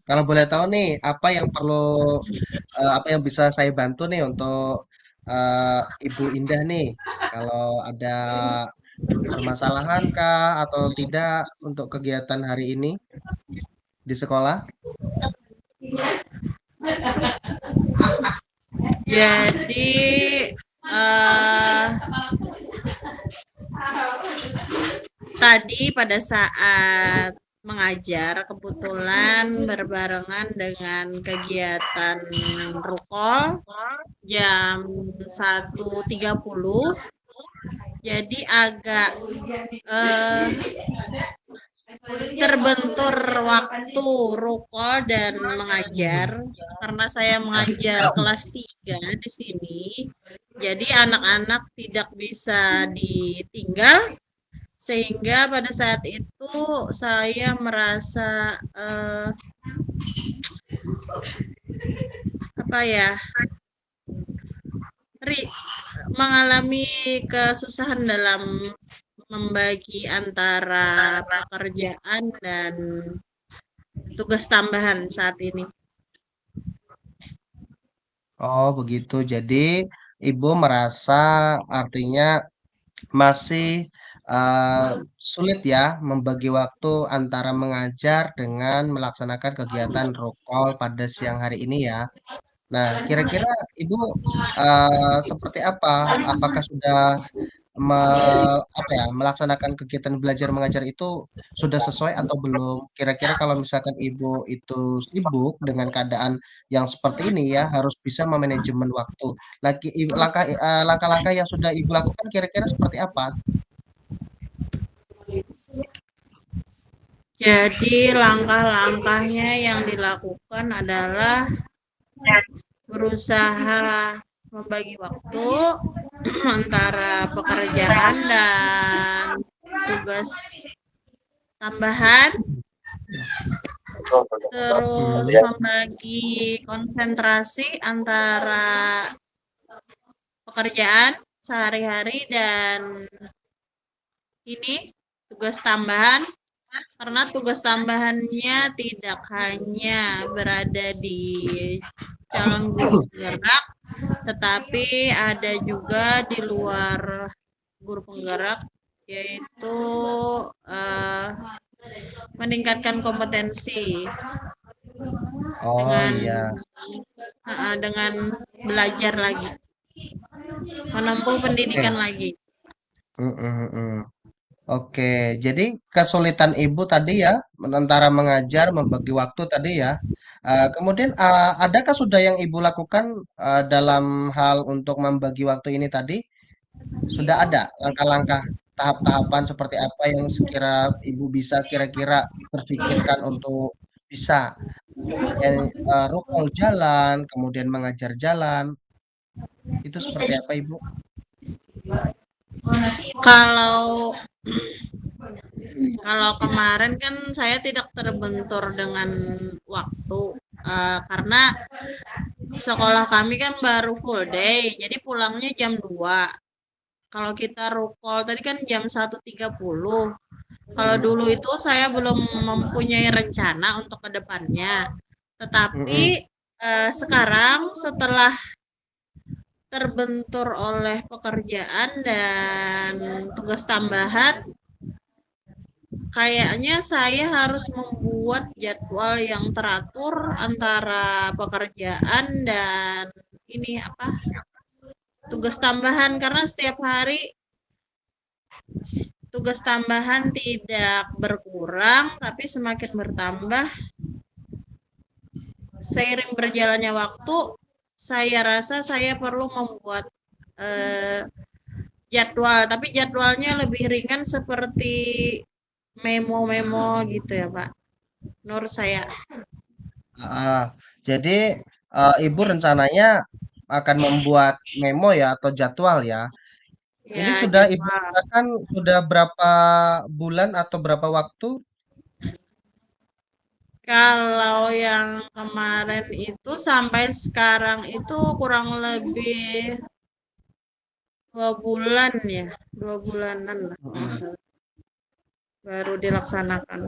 Kalau boleh tahu nih, apa yang bisa saya bantu nih untuk Ibu Indah nih? Kalau ada permasalahan kah atau tidak untuk kegiatan hari ini di sekolah? Jadi tadi pada saat mengajar kebetulan berbarengan dengan kegiatan rukol jam 1.30, jadi agak eh, terbentur waktu rukol dan mengajar karena saya mengajar kelas 3 di sini. Jadi anak-anak tidak bisa ditinggal sehingga pada saat itu saya merasa apa ya, mengalami kesusahan dalam membagi antara pekerjaan dan tugas tambahan saat ini. Oh, begitu. Jadi, Ibu merasa artinya masih eh, sulit ya membagi waktu antara mengajar dengan melaksanakan kegiatan rukol pada siang hari ini ya. Nah, kira-kira Ibu seperti apa? Apakah sudah melaksanakan kegiatan belajar mengajar itu sudah sesuai atau belum? Kira-kira kalau misalkan Ibu itu sibuk dengan keadaan yang seperti ini ya, harus bisa memanajemen waktu. Langkah-langkah yang sudah Ibu lakukan kira-kira seperti apa? Jadi langkah-langkahnya yang dilakukan adalah berusaha membagi waktu antara pekerjaan dan tugas tambahan, terus Hmm. membagi konsentrasi antara pekerjaan sehari-hari dan ini tugas tambahan, karena tugas tambahannya tidak hanya berada di calon guru penggerak, tetapi ada juga di luar guru penggerak, yaitu eh, meningkatkan kompetensi Oh dengan iya. dengan belajar lagi, menempuh Oke. pendidikan lagi. Mm, mm, mm. Oke, jadi kesulitan ibu tadi ya, antara mengajar, membagi waktu tadi ya. Kemudian adakah sudah yang ibu lakukan dalam hal untuk membagi waktu ini tadi? Sudah ada langkah-langkah, tahap-tahapan seperti apa yang sekira ibu bisa kira-kira terfikirkan untuk bisa rukun jalan, kemudian mengajar jalan, itu seperti apa ibu? Kalau Kalau kemarin kan saya tidak terbentur dengan waktu, karena sekolah kami kan baru full day, jadi pulangnya jam 2. Kalau kita rukol tadi kan jam 1.30. Kalau Mm, dulu itu saya belum mempunyai rencana untuk kedepannya. mm, Tetapi mm. sekarang setelah terbentur oleh pekerjaan dan tugas tambahan, kayaknya saya harus membuat jadwal yang teratur antara pekerjaan dan ini apa, tugas tambahan, karena setiap hari tugas tambahan tidak berkurang tapi semakin bertambah seiring berjalannya waktu. Saya rasa saya perlu membuat eh, jadwal, tapi jadwalnya lebih ringan seperti memo-memo gitu ya Pak, menurut saya. Ah, jadi ibu rencananya akan membuat memo ya atau jadwal ya. Ini Ya, sudah ibu jadwal. lakukan sudah berapa bulan atau berapa waktu? Kalau yang kemarin itu sampai sekarang itu kurang lebih 2 bulan ya, 2 bulanan lah kalau nggak Mm-mm. salah, baru dilaksanakan.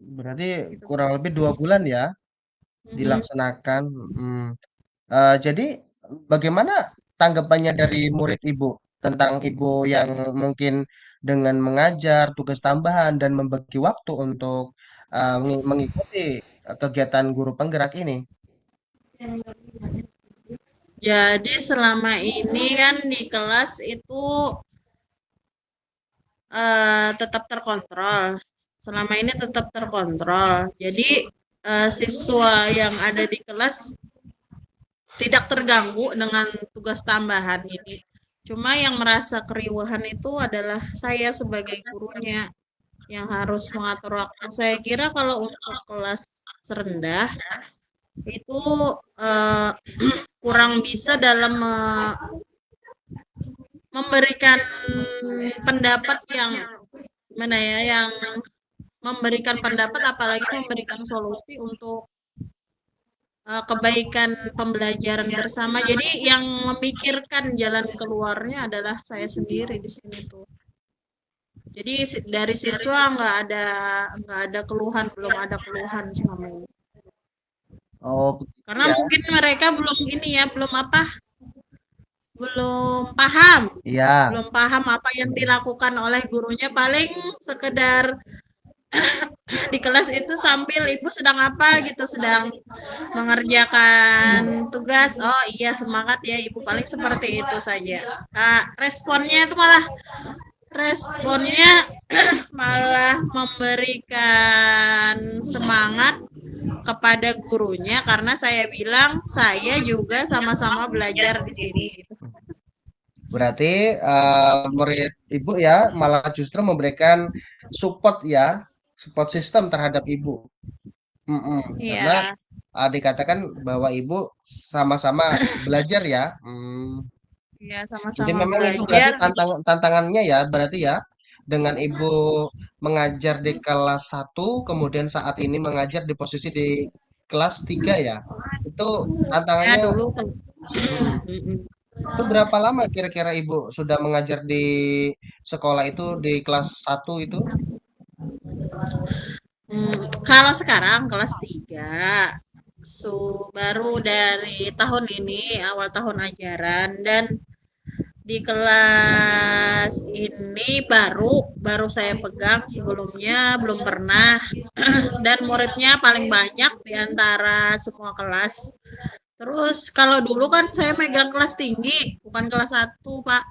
Berarti gitu. kurang lebih 2 bulan ya Mhm. dilaksanakan, mhm. Jadi bagaimana tanggapannya dari murid Ibu tentang Ibu yang mungkin dengan mengajar, tugas tambahan, dan membagi waktu untuk mengikuti kegiatan guru penggerak ini? Jadi selama ini kan di kelas itu tetap terkontrol. Selama ini tetap terkontrol. Jadi siswa yang ada di kelas tidak terganggu dengan tugas tambahan ini. Cuma yang merasa keriuhan itu adalah saya sebagai gurunya yang harus mengatur waktu. Saya kira kalau untuk kelas rendah itu eh, kurang bisa dalam memberikan pendapat yang mana ya, yang memberikan pendapat apalagi memberikan solusi untuk kebaikan pembelajaran bersama. Jadi yang memikirkan jalan keluarnya adalah saya sendiri di sini tuh. Jadi dari siswa nggak ada keluhan, belum ada keluhan selama ini. Oh, begitu Karena ya. mungkin mereka belum ini ya, belum apa, belum paham, Iya. belum paham apa yang dilakukan oleh gurunya. Paling sekedar di kelas itu sambil ibu sedang apa gitu, sedang mengerjakan tugas. Oh iya semangat ya ibu, paling seperti itu saja. Responnya itu malah memberikan semangat kepada gurunya karena saya bilang saya juga sama-sama belajar di sini gitu. Berarti murid Ibu ya malah justru memberikan support ya, support system terhadap Ibu. Mhm, karena Iya, dikatakan bahwa Ibu sama-sama belajar ya. iya Jadi sama-sama memang itu berarti belajar. tantangannya ya, berarti ya, dengan Ibu mengajar di kelas 1, kemudian saat ini mengajar di posisi di kelas 3 ya. Itu Ya tantangannya, dulu kan. mhm. Itu berapa lama kira-kira Ibu sudah mengajar di sekolah itu di kelas 1 itu? Kalau sekarang kelas 3, baru dari tahun ini, awal tahun ajaran, dan di kelas ini baru baru saya pegang, sebelumnya belum pernah. Dan muridnya paling banyak di antara semua kelas. Terus kalau dulu kan saya megang kelas tinggi, bukan kelas 1 Pak.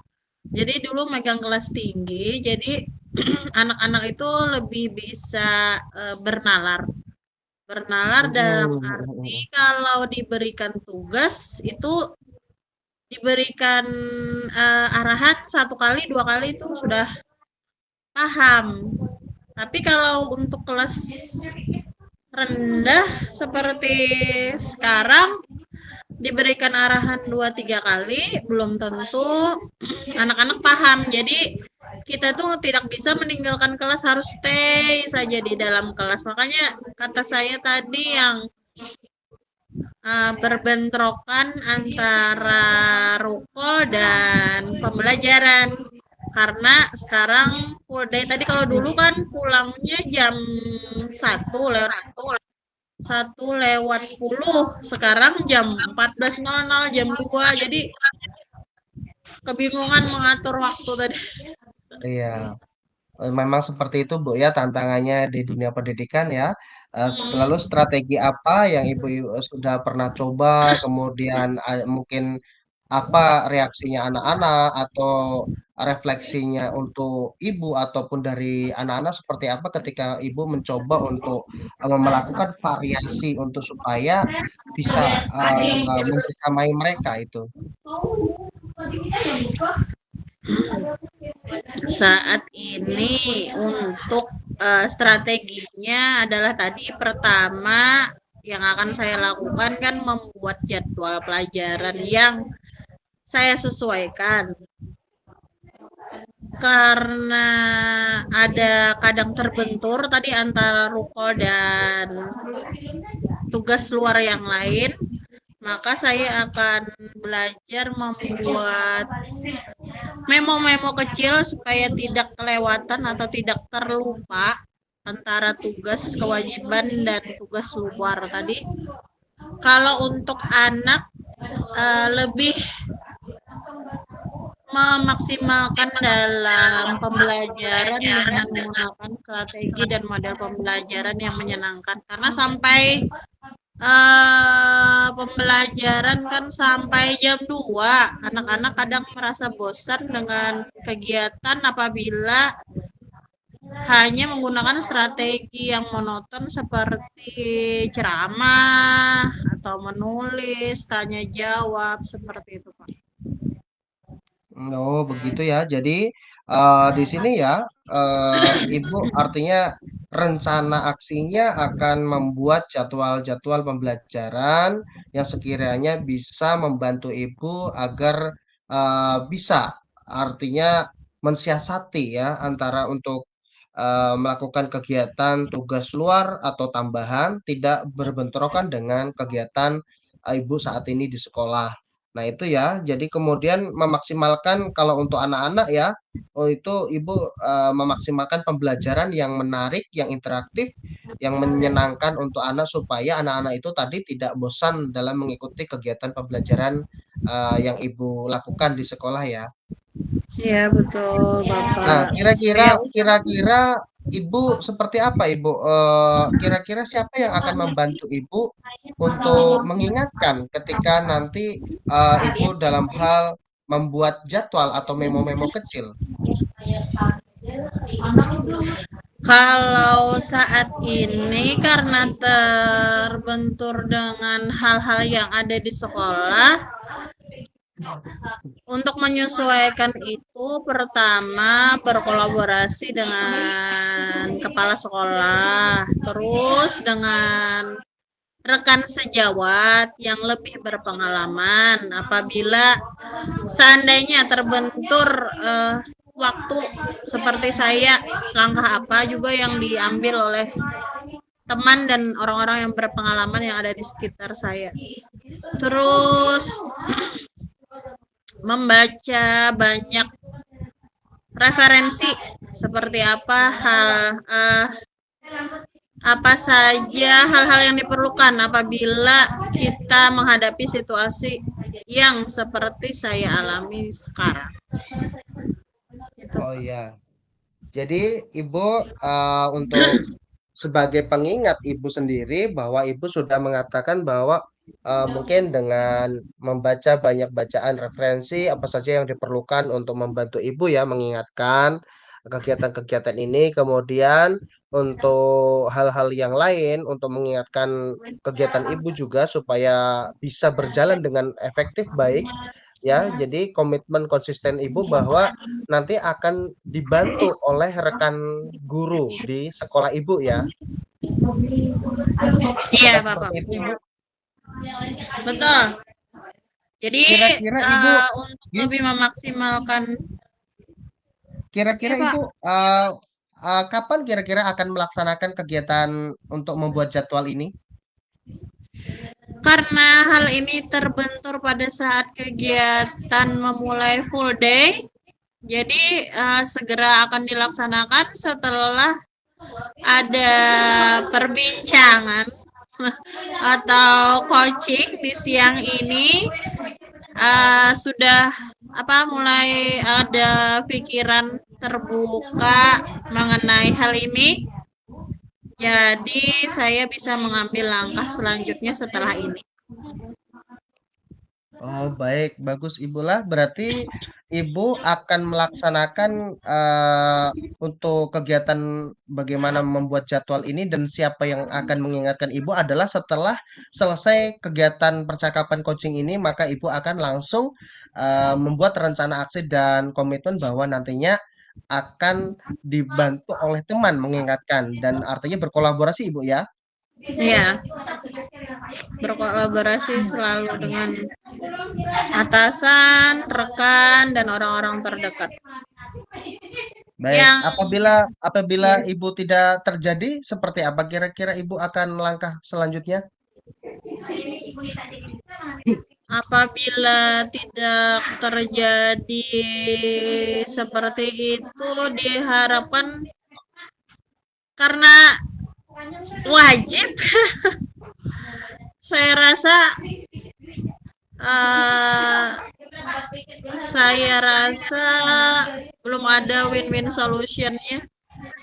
Jadi dulu megang kelas tinggi, jadi anak-anak itu lebih bisa bernalar. Bernalar dalam arti Mhm. kalau diberikan tugas itu diberikan arahan satu kali, dua kali itu sudah paham. Tapi kalau untuk kelas rendah seperti sekarang diberikan arahan dua tiga kali belum tentu anak-anak paham. Jadi kita tuh tidak bisa meninggalkan kelas, harus stay saja di dalam kelas. Makanya kata saya tadi yang berbentrokan antara rukol dan pembelajaran. Karena sekarang full day, tadi kalau dulu kan pulangnya jam 1 lewat 10, sekarang jam 14.00, jam 2, jadi kebingungan mengatur waktu tadi. Iya. Memang seperti itu, Bu, ya, tantangannya di dunia pendidikan ya. Lalu strategi apa yang Ibu sudah pernah coba, kemudian mungkin apa reaksinya anak-anak atau refleksinya untuk Ibu ataupun dari anak-anak seperti apa ketika Ibu mencoba untuk melakukan variasi untuk supaya bisa membersamai mereka itu. Saat ini untuk strateginya adalah tadi pertama yang akan saya lakukan kan membuat jadwal pelajaran yang saya sesuaikan karena ada kadang terbentur tadi antara rukol dan tugas luar yang lain, maka saya akan belajar membuat memo-memo kecil supaya tidak kelewatan atau tidak terlupa. antara tugas kewajiban dan tugas luar tadi. Kalau untuk anak lebih memaksimalkan dalam pembelajaran dengan menggunakan strategi dan model pembelajaran yang menyenangkan, karena sampai pembelajaran kan sampai jam 2, anak-anak kadang merasa bosan dengan kegiatan apabila hanya menggunakan strategi yang monoton seperti ceramah atau menulis, tanya jawab, seperti itu, Pak. Oh, begitu ya. Jadi di sini ya, Ibu artinya rencana aksinya akan membuat jadwal-jadwal pembelajaran yang sekiranya bisa membantu Ibu agar bisa artinya mensiasati ya antara untuk melakukan kegiatan tugas luar atau tambahan tidak berbentrokan dengan kegiatan Ibu saat ini di sekolah. Nah, itu ya. Jadi kemudian memaksimalkan kalau untuk anak-anak ya, oh itu Ibu memaksimalkan pembelajaran yang menarik, yang interaktif, yang menyenangkan untuk anak supaya anak-anak itu tadi tidak bosan dalam mengikuti kegiatan pembelajaran yang Ibu lakukan di sekolah ya. Iya, betul, Nah, Bapak. kira-kira Saya kira-kira Ibu seperti apa Ibu? Kira-kira siapa yang akan membantu Ibu untuk mengingatkan ketika nanti Ibu dalam hal membuat jadwal atau memo-memo kecil? kalau saat ini karena terbentur dengan hal-hal yang ada di sekolah, untuk menyesuaikan itu pertama berkolaborasi dengan kepala sekolah, terus dengan rekan sejawat yang lebih berpengalaman. Apabila seandainya terbentur waktu seperti saya, langkah apa juga yang diambil oleh teman dan orang-orang yang berpengalaman yang ada di sekitar saya. Terus membaca banyak referensi seperti apa saja hal-hal yang diperlukan apabila kita menghadapi situasi yang seperti saya alami sekarang. Oh iya. Jadi Ibu untuk sebagai pengingat Ibu sendiri bahwa Ibu sudah mengatakan bahwa mungkin dengan membaca banyak bacaan referensi apa saja yang diperlukan untuk membantu Ibu ya mengingatkan kegiatan-kegiatan ini, kemudian untuk hal-hal yang lain untuk mengingatkan kegiatan Ibu juga supaya bisa berjalan dengan efektif baik ya. Jadi komitmen konsisten Ibu bahwa nanti akan dibantu oleh rekan guru di sekolah Ibu ya. Iya, Nah, Bapak. seperti itu Ibu. Betul. Jadi Kira-kira Ibu, untuk gi- lebih memaksimalkan, kira-kira ya Pak, Ibu, kapan kira-kira akan melaksanakan kegiatan untuk membuat jadwal ini? karena hal ini terbentur pada saat kegiatan memulai full day, jadi segera akan dilaksanakan setelah ada perbincangan atau coaching di siang ini. Sudah mulai ada pikiran terbuka mengenai hal ini, jadi saya bisa mengambil langkah selanjutnya setelah ini. Oh, baik, bagus Ibu lah. Berarti Ibu akan melaksanakan untuk kegiatan bagaimana membuat jadwal ini dan siapa yang akan mengingatkan Ibu adalah setelah selesai kegiatan percakapan coaching ini, maka Ibu akan langsung membuat rencana aksi dan komitmen bahwa nantinya akan dibantu oleh teman mengingatkan dan artinya berkolaborasi Ibu ya. Ya, berkolaborasi selalu dengan atasan, rekan, dan orang-orang terdekat. Baik, Yang apabila Ibu tidak terjadi, seperti apa kira-kira Ibu akan langkah selanjutnya? apabila tidak terjadi seperti itu, diharapkan karena wajib. Saya rasa uh, saya rasa belum ada win-win solutionnya.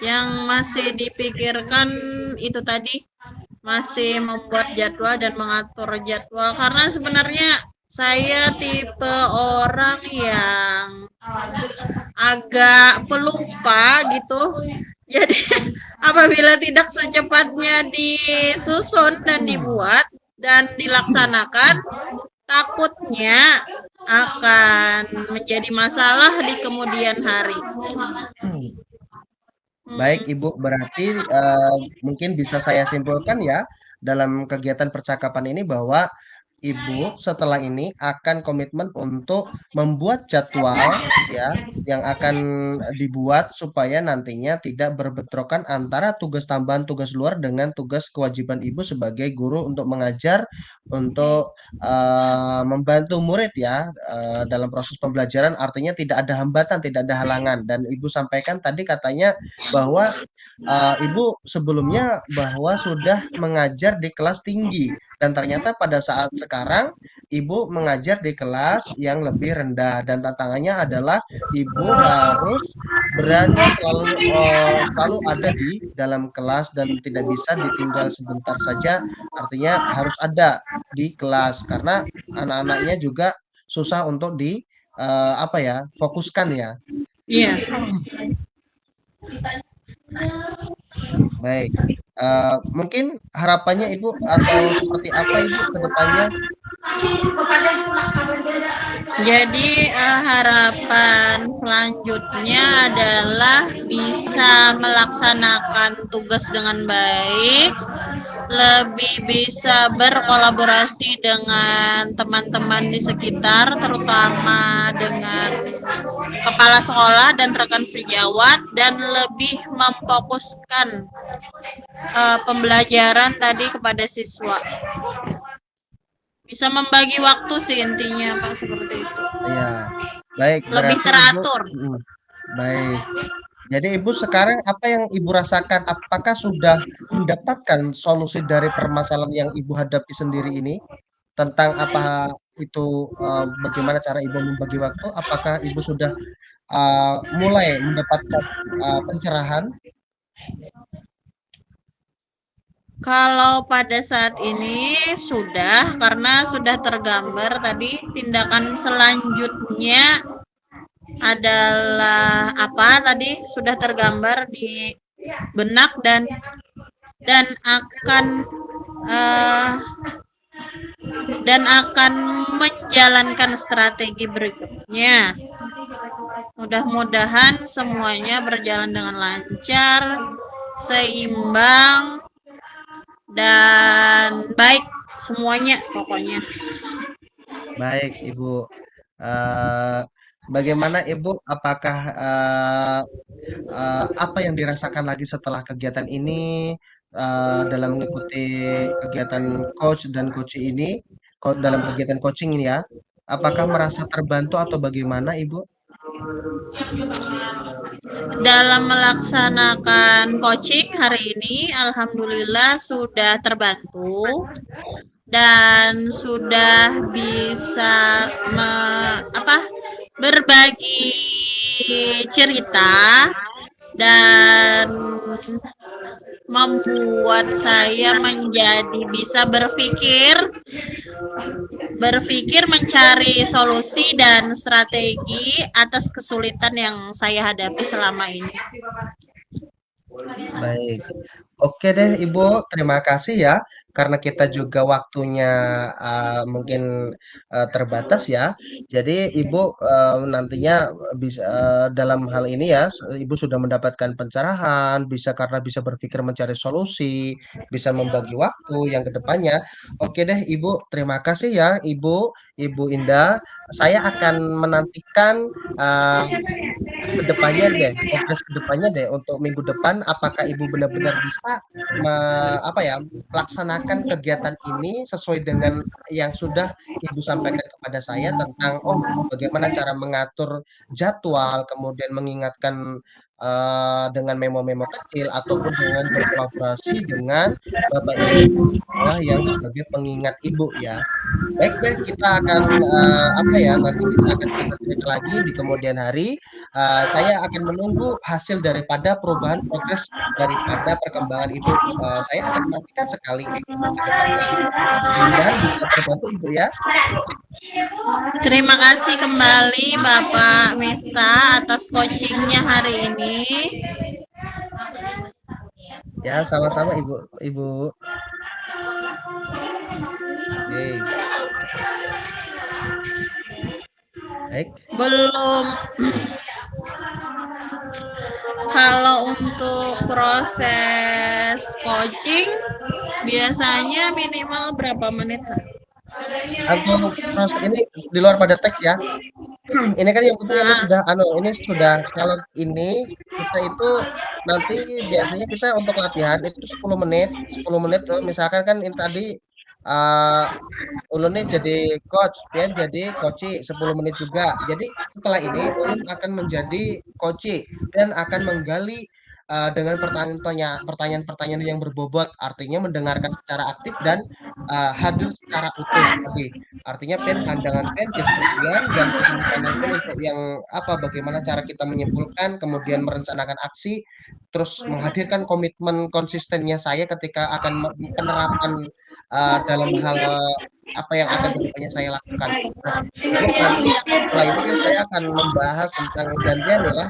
Yang masih dipikirkan itu tadi, masih membuat jadwal dan mengatur jadwal, karena sebenarnya saya tipe orang yang agak pelupa gitu. Jadi apabila tidak secepatnya disusun dan dibuat dan dilaksanakan, takutnya akan menjadi masalah di kemudian hari. Baik Ibu, berarti mungkin bisa saya simpulkan ya dalam kegiatan percakapan ini bahwa Ibu setelah ini akan komitmen untuk membuat jadwal ya yang akan dibuat supaya nantinya tidak berbentrokan antara tugas tambahan tugas luar dengan tugas kewajiban Ibu sebagai guru untuk mengajar, untuk membantu murid ya dalam proses pembelajaran, artinya tidak ada hambatan, tidak ada halangan. Dan Ibu sampaikan tadi katanya bahwa Ibu sebelumnya bahwa sudah mengajar di kelas tinggi dan ternyata pada saat sekarang Ibu mengajar di kelas yang lebih rendah dan tantangannya adalah Ibu harus berada selalu ada di dalam kelas dan tidak bisa ditinggal sebentar saja, artinya harus ada di kelas karena anak-anaknya juga susah untuk apa ya, fokuskan ya. Iya. Baik, mungkin harapannya Ibu atau seperti apa Ibu ke depannya? Jadi harapan selanjutnya adalah bisa melaksanakan tugas dengan baik, lebih bisa berkolaborasi dengan teman-teman di sekitar, terutama dengan kepala sekolah dan rekan sejawat, dan lebih memfokuskan pembelajaran tadi kepada siswa. Bisa membagi waktu sih intinya Pak, seperti itu. Iya, baik Lebih berarti Ibu teratur. baik. Jadi Ibu sekarang apa yang Ibu rasakan? Apakah sudah mendapatkan solusi dari permasalahan yang Ibu hadapi sendiri ini? Tentang apa itu, bagaimana cara Ibu membagi waktu? Apakah Ibu sudah, mulai mendapatkan, pencerahan? Kalau pada saat ini sudah, karena sudah tergambar tadi tindakan selanjutnya adalah apa tadi sudah tergambar di benak akan uh, dan akan menjalankan strategi berikutnya. Mudah-mudahan semuanya berjalan dengan lancar, seimbang, dan baik semuanya pokoknya. Baik Ibu, bagaimana Ibu? Apakah, apa yang dirasakan lagi setelah kegiatan ini, dalam mengikuti kegiatan coach dan coaching ini, dalam kegiatan coaching ini ya, apakah merasa terbantu atau bagaimana Ibu? Dalam melaksanakan coaching hari ini, alhamdulillah sudah terbantu dan sudah bisa berbagi cerita dan membuat saya menjadi bisa berpikir mencari solusi dan strategi atas kesulitan yang saya hadapi selama ini. Baik. Oke deh Ibu, terima kasih ya. Karena kita juga waktunya mungkin terbatas ya. Jadi Ibu nantinya bisa dalam hal ini ya, Ibu sudah mendapatkan pencerahan, bisa karena bisa berpikir mencari solusi, bisa membagi waktu yang kedepannya. Oke deh Ibu, terima kasih ya Ibu Indah. Saya akan menantikan eh, kedepannya deh, progres kedepannya deh untuk minggu depan apakah Ibu benar-benar bisa apa ya, melaksanakan kegiatan ini sesuai dengan yang sudah Ibu sampaikan kepada kepada saya tentang, oh bagaimana cara mengatur jadwal, kemudian mengingatkan, dengan memo-memo kecil ataupun dengan berkolaborasi dengan bapak ibu sekolah yang sebagai pengingat ibu ya. Baik deh, kita akan, apa ya, nanti kita akan cerita-cerita lagi di kemudian hari. Saya akan menunggu hasil daripada perubahan progres daripada perkembangan Ibu. Saya akan menantikan sekali ke depannya. Mudah-mudahan bisa terbantu Ibu ya. Terima kasih kembali Bapak Miftah atas coachingnya hari ini. Ya, sama-sama Ibu. Ibu. Oke. Baik. Belum. Kalau untuk proses coaching biasanya minimal berapa menit? Untuk proses ini di luar pada teks ya. Ini kan yang penting ini Nah, sudah ini sudah kalau ini kita itu nanti biasanya kita untuk latihan itu 10 menit, 10 menit tuh misalkan kan ini tadi uh, Ulun nih jadi coach, Pian jadi coach 10 menit juga. Jadi setelah ini Ulun akan menjadi coach dan akan menggali dengan pertanyaan-pertanyaan yang berbobot, artinya mendengarkan secara aktif dan hadir secara utuh tadi. Artinya Pian pandangan Pian sepertian dan penekanan Pian untuk yang apa bagaimana cara kita menyimpulkan, kemudian merencanakan aksi, terus menghadirkan komitmen konsistennya saya ketika akan penerapan dalam hal apa yang akan kedepannya saya lakukan. Nah, terus nanti setelah ini kan saya akan membahas tentang gantian ya,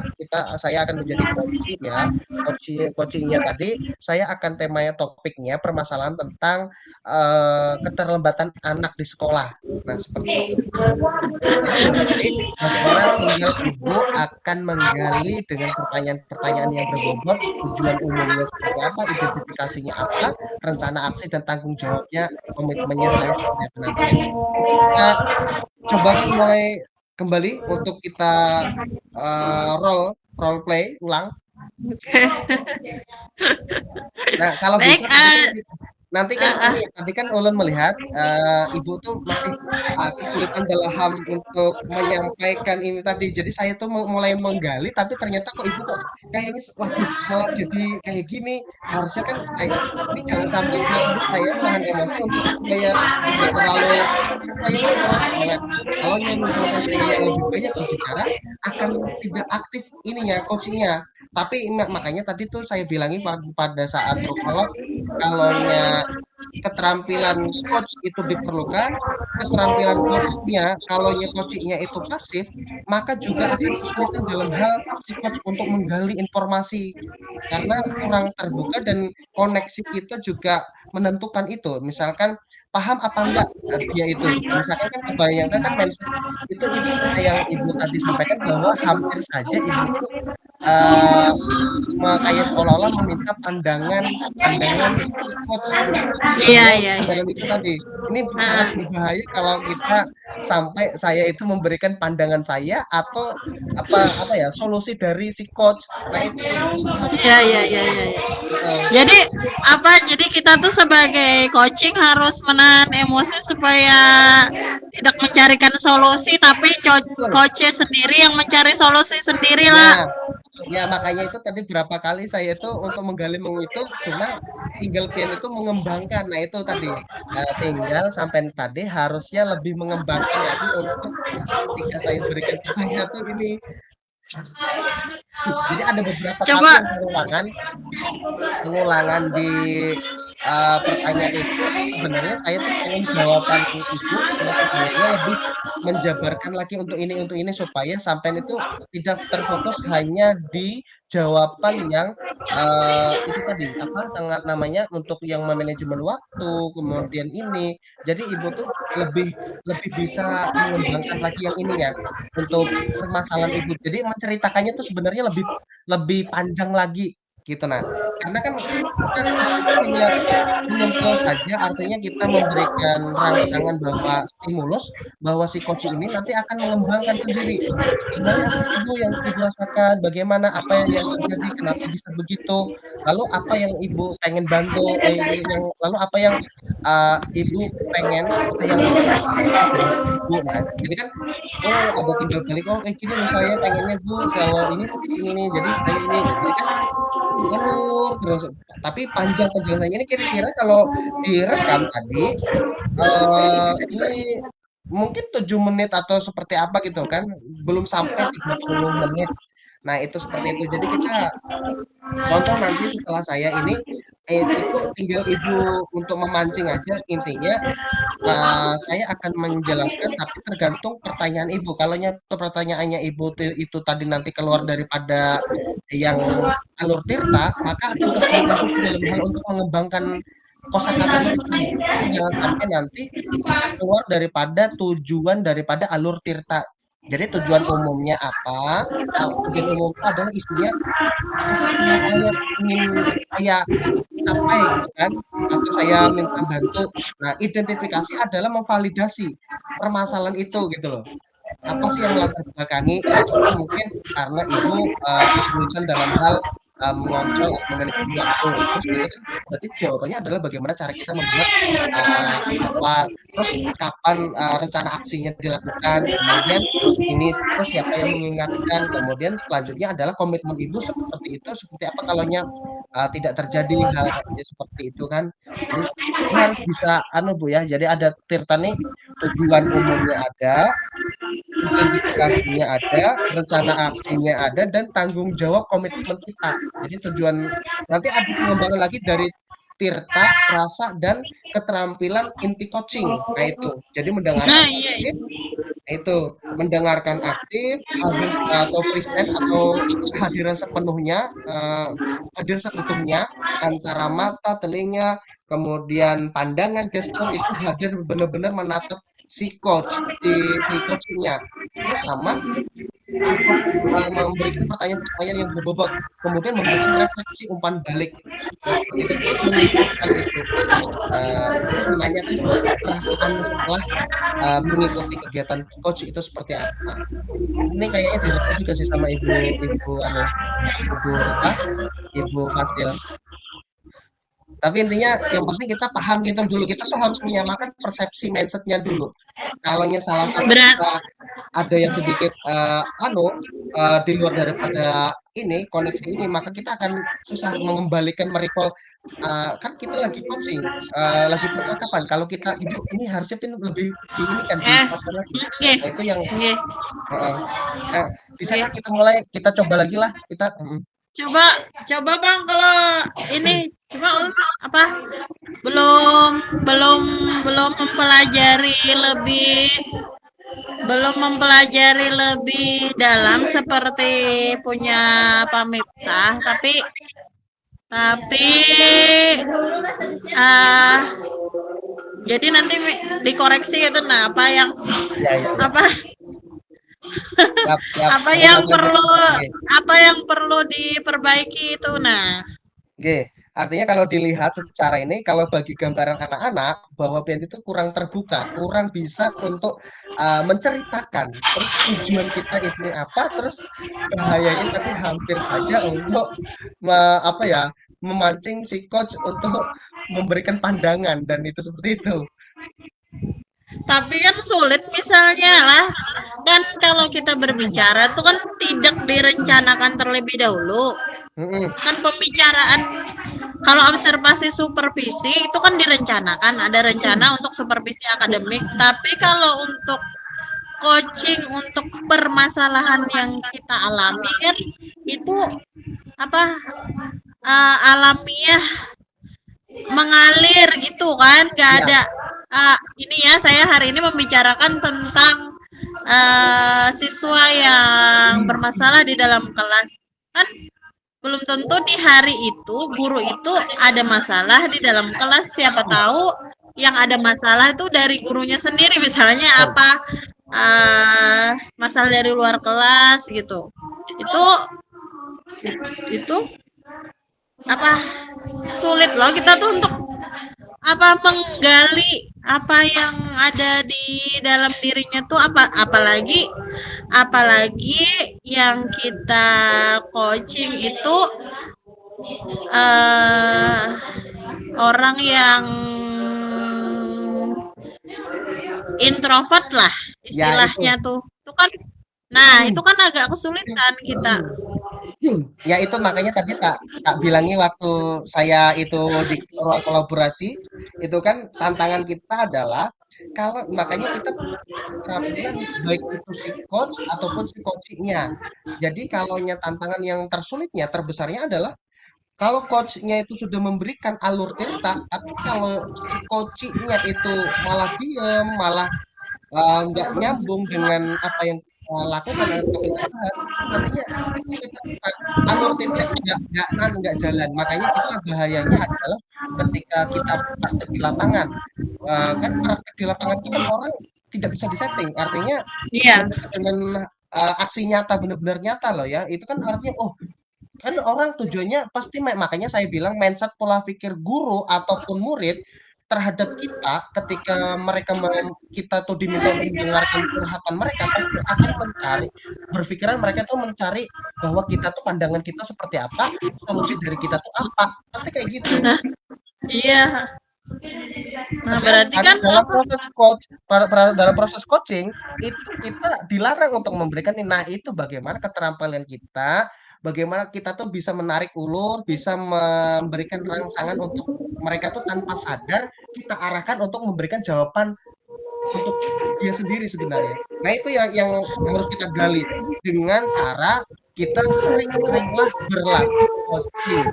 saya akan menjadi coach ya, coachingnya tadi saya akan temanya topiknya permasalahan tentang keterlambatan anak di sekolah. Nah, seperti itu. Jadi bagaimana tinggal ibu akan menggali dengan pertanyaan-pertanyaan yang berbobot, tujuan umumnya seperti apa, identifikasinya apa, rencana aksi dan tanggung jawabnya, komitmennya saya seperti apa nantinya. Oke, kita coba mulai kembali untuk kita role play ulang. Nah, kalau baik. bisa nanti kan ini nanti kan ulun melihat ibu tuh masih kesulitan dalam untuk menyampaikan ini tadi. Jadi saya tuh mulai menggali, tapi ternyata kok ibu kok kayaknya, waduh, malah jadi kayak gini. Harusnya kan saya ini jangan sampai tadi saya menahan emosi untuk supaya tidak terlalu kan saya ini orang semangat. Kalau misalkan saya yang lebih banyak berbicara akan tidak aktif ininya coachingnya. Tapi makanya tadi tuh saya bilangin pada saat kalau kalaunya keterampilan coach itu diperlukan, keterampilan coachnya, kalaunya coachingnya itu pasif, maka juga akan kesulitan dalam hal si coach untuk menggali informasi. Karena kurang terbuka dan koneksi kita juga menentukan itu. Misalkan paham apa enggak dia itu. Misalkan kan kebayangkan kan mindset itu yang ibu tadi sampaikan bahwa hampir saja ibu itu eh, kayak seolah-olah meminta pandangan si coach Iya, bahwa iya, iya. pandangan itu tadi ini sangat Ah, berbahaya kalau kita sampai saya itu memberikan pandangan saya atau apa ya solusi dari si coach. Nah itu kita harus iya, iya, iya, iya. Jadi jadi apa? Jadi kita tuh sebagai coaching harus menahan emosi supaya tidak mencarikan solusi, tapi betul. coachnya sendiri yang mencari solusi sendiri lah. Nah, ya makanya itu tadi berapa kali saya itu untuk menggali itu cuma tinggal pian itu mengembangkan. Nah itu tadi tinggal sampai tadi harusnya lebih mengembangkan lagi untuk ketika saya berikan ke saya tuh ini. Jadi ada beberapa kali Coba yang pengulangan di pertanyaan itu sebenarnya saya tuh pengen jawaban ibu yang sebenarnya lebih menjabarkan lagi untuk ini supaya sampai itu tidak terfokus hanya di jawaban yang itu tadi apa namanya untuk yang manajemen waktu kemudian ini jadi ibu tuh lebih lebih bisa mengembangkan lagi yang ini ya untuk permasalahan ibu jadi menceritakannya tuh sebenarnya lebih lebih panjang lagi gitu. Nah, karena kan kita itu hanya menyentil saja, artinya kita memberikan rangsangan bahwa stimulus, bahwa si coach ini nanti akan mengembangkan sendiri. Sebenarnya apa sih Bu yang Ibu rasakan? Bagaimana? Apa yang terjadi? Kenapa bisa begitu? Lalu apa yang Ibu pengen bantu? Yang lalu apa yang Ibu pengen saya lakukan untuk membantu Ibu? Nah, jadi kan, oh ada tinggal balik, oh kayak gini loh saya pengennya Bu, kalau ini seperti ini nih, jadi saya ini. Nah, jadi kan dialur terus. Tapi panjang penjelasannya ini kira-kira kalau direkam tadi, ini mungkin 7 menit atau seperti apa gitu kan, belum sampai 30 menit. Nah, itu seperti itu. Jadi kita contoh nanti setelah saya ini, itu tinggal Ibu untuk memancing aja intinya, saya akan menjelaskan tapi tergantung pertanyaan Ibu. Kalaunya pertanyaannya Ibu itu tadi nanti keluar daripada yang alur tirta, maka akan kesulitan juga dalam hal untuk mengembangkan kosakatanya itu tadi. Jadi jangan sampai nanti kita keluar daripada tujuan daripada alur tirta. Jadi tujuan umumnya apa? Tujuan umumnya adalah isinya apa sih masalah yang ingin saya capai gitu kan, atau saya minta bantu. Nah, identifikasi adalah memvalidasi permasalahan itu gitu loh. Apa sih yang melatar belakangi? Contoh mungkin karena ibu kesulitan dalam hal mengontrol atau memanajemen waktu. Terus itu kan berarti jawabannya adalah bagaimana cara kita membuat jadwal. Terus kapan rencana aksinya dilakukan. Kemudian ini terus siapa yang mengingatkan. Kemudian selanjutnya adalah komitmen ibu seperti itu. Seperti apa kalaunya tidak terjadi hal seperti itu kan. Jadi ini harus bisa anu Bu ya. Jadi ada Tirta nih tujuan umumnya ada, identifikasinya ada, rencana aksinya ada, dan tanggung jawab komitmen kita. Jadi tujuan nanti ada pengembangan lagi dari Tirta, rasa, dan keterampilan inti coaching. Nah itu, jadi mendengarkan Nah, iya, aktif, itu mendengarkan aktif, hadir atau present atau kehadiran sepenuhnya, hadir seutuhnya antara mata, telinga, kemudian pandangan, gestur itu hadir benar-benar menatap si coach, si coachingnya. Terus sama untuk memberikan pertanyaan-pertanyaan yang berbobot, kemudian memberikan refleksi umpan balik. Nah, seperti itu terus menyimpulkan itu. Terus menanyakan perasaan setelah mengikuti kegiatan coach itu seperti apa. Ini kayaknya direkam juga sih sama ibu apa? Ibu Fasil. Tapi intinya yang penting kita paham gitu dulu. Kita tuh harus menyamakan persepsi mindsetnya dulu. Kalaunya salah satu berat. kita ada yang sedikit di luar daripada ini koneksi ini, maka kita akan susah mengembalikan merecall. Kan kita lagi coaching, lagi percakapan. Kalau kita ibu ini harusnya lebih di ini kan dikuatkan lagi. Oke, Nah, itu yang oke, nah, oke. bisakah kita mulai kita coba lagi lah kita Coba, coba Bang kalau ini coba apa? Belum, belum, belum mempelajari lebih, belum mempelajari lebih dalam seperti punya Pak Miftah, tapi ah jadi nanti dikoreksi itu nah ya ya ya apa siap siap apa lanjut yang lanjut perlu oke. apa yang perlu diperbaiki itu nah. Oke, artinya kalau dilihat secara ini, kalau bagi gambaran anak-anak, bahwa Pian itu kurang terbuka, kurang bisa untuk menceritakan. Terus tujuan kita ini apa, terus bahayanya tadi hampir saja untuk apa ya, memancing si coach untuk memberikan pandangan dan itu seperti itu. Tapi kan sulit misalnya lah. Kan kalau kita berbicara itu kan tidak direncanakan terlebih dahulu. Mm-mm. Kan pembicaraan kalau observasi supervisi itu kan direncanakan, ada rencana untuk supervisi akademik. Tapi kalau untuk coaching untuk permasalahan yang kita alami kan itu apa alamiah mengalir gitu kan, nggak Ya, ada ini ya saya hari ini membicarakan tentang siswa yang bermasalah di dalam kelas kan belum tentu di hari itu guru itu ada masalah di dalam kelas, siapa tahu yang ada masalah itu dari gurunya sendiri misalnya betul. apa masalah dari luar kelas gitu itu apa sulit loh kita tuh untuk menggali apa yang ada di dalam dirinya tuh apalagi yang kita coaching itu eh orang yang introvert lah Ya itu. istilahnya tuh. Itu kan nah, itu kan agak kesulitan kita. Ya itu makanya tadi tak tak bilangi waktu saya itu di ruang kolaborasi, itu kan tantangan kita adalah kalau makanya kita keterampilan baik itu si coach ataupun si coaching-nya. Jadi kalaunya tantangan yang tersulitnya, terbesarnya adalah kalau coach-nya itu sudah memberikan alur cerita, tapi kalau si coaching-nya itu malah diem, malah nggak nyambung dengan apa yang kita lakukan atau kita bahas, nantinya kita alur cerita itu nggak jalan. Makanya kita bahayanya adalah ketika kita praktek di lapangan. Kan praktek di lapangan itu kan orang tidak bisa disetting. Artinya Iya. ketika dengan aksi nyata benar-benar nyata loh ya, itu kan artinya oh kan orang tujuannya pasti makanya saya bilang mindset pola pikir guru ataupun murid terhadap kita ketika mereka kita tuh diminta untuk mendengarkan curhatan mereka pasti akan mencari berpikiran mereka tuh mencari bahwa kita tuh pandangan kita seperti apa, solusi dari kita tuh apa, pasti kayak gitu. Iya. Nah, Padahal berarti kan dalam apa? proses dalam proses coaching itu kita dilarang untuk memberikan nih. Nah, itu bagaimana keterampilan kita, bagaimana kita tuh bisa menarik ulur, bisa memberikan rangsangan untuk mereka tuh tanpa sadar kita arahkan untuk memberikan jawaban untuk dia sendiri sebenarnya. Nah, itu yang harus kita gali dengan cara kita sering-seringlah berlatih coaching.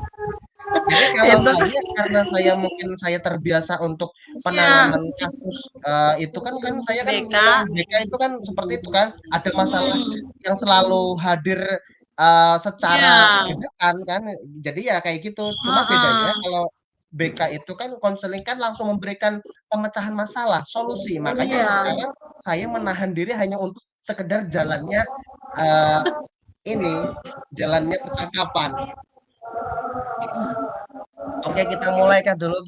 Jadi kalau Itu saya karena saya mungkin saya terbiasa untuk ya penanganan kasus, itu kan kan saya kan memang BK. BK itu kan seperti itu kan, ada masalah Hmm. yang selalu hadir, secara Iya. dadakan kan, jadi ya kayak gitu. Cuma bedanya Heeh. kalau BK itu kan konseling kan langsung memberikan pemecahan masalah, solusi. Makanya Iya. sekarang saya menahan diri hanya untuk sekedar jalannya, eee, ini, jalannya percakapan. Oke, kita mulai Kak dulu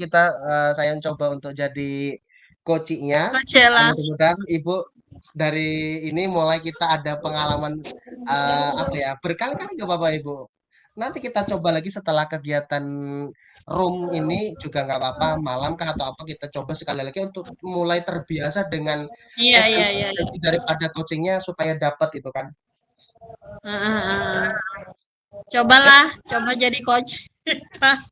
saya coba untuk jadi coaching-nya. Coach Sheila. Mudah-mudahan Ibu dari ini mulai kita ada pengalaman apa ya, berkali-kali nggak apa-apa Ibu. Nanti kita coba lagi setelah kegiatan room ini juga nggak apa-apa, malam kah atau apa kita coba sekali lagi untuk mulai terbiasa dengan Iya, iya, iya, iya. esensi daripada coaching-nya supaya dapat itu kan. Heeh, heeh. Oke? Cobalah, coba jadi coach.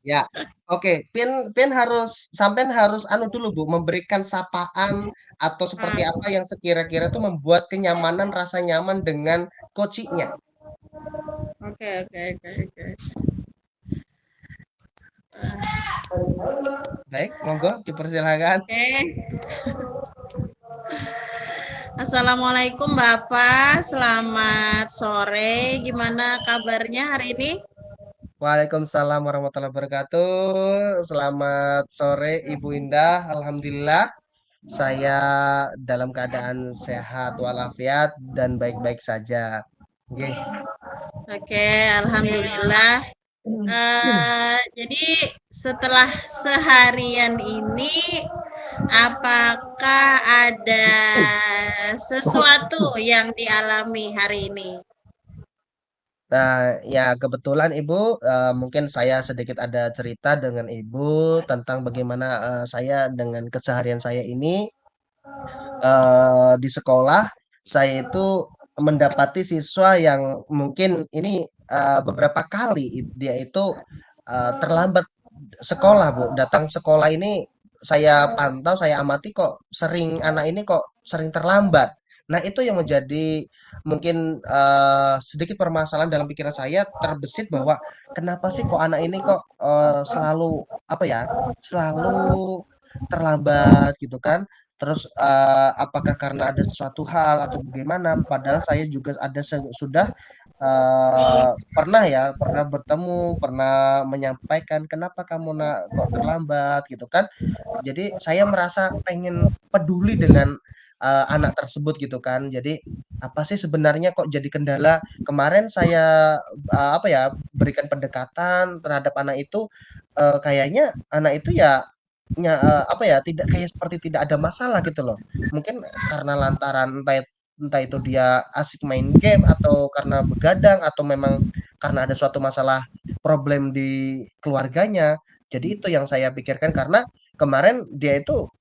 Ya, oke. Pin harus sampean harus anu dulu Bu, memberikan sapaan atau seperti apa yang sekira-kira tuh membuat kenyamanan, rasa nyaman dengan coaching-nya. Oke, oke, oke, oke. Baik, monggo dipersilakan. Oke. Assalamualaikum Bapak, selamat sore. Gimana kabarnya hari ini? Waalaikumsalam warahmatullahi wabarakatuh. Selamat sore Ibu Indah. Alhamdulillah saya dalam keadaan sehat walafiat dan baik-baik saja. Oke. Oke, alhamdulillah. Jadi setelah seharian ini, apakah ada sesuatu yang dialami hari ini? Nah, ya kebetulan Ibu, mungkin saya sedikit ada cerita dengan Ibu tentang bagaimana saya dengan keseharian saya ini di sekolah. Saya itu mendapati siswa yang mungkin ini beberapa kali dia itu terlambat sekolah, Bu. Datang sekolah ini saya pantau, saya amati kok sering anak ini kok sering terlambat. Nah, itu yang menjadi mungkin sedikit permasalahan dalam pikiran saya terbesit bahwa kenapa sih kok anak ini kok selalu apa ya, selalu terlambat gitu kan. Terus apakah karena ada sesuatu hal atau bagaimana? Padahal saya juga ada sudah pernah ya, pernah bertemu, pernah menyampaikan, "Kenapa kamu nak kok terlambat?" Gitu kan. Jadi saya merasa pengen peduli dengan anak tersebut gitu kan. Jadi, apa sih sebenarnya kok jadi kendala? Kemarin saya, apa ya, berikan pendekatan terhadap anak itu, kayaknya anak itu ya apa ya, tidak kayak seperti tidak ada masalah gitu loh. Mungkin karena lantaran entah itu dia asik main game atau karena begadang atau memang karena ada suatu masalah problem di keluarganya. Jadi itu yang saya pikirkan karena kemarin dia itu,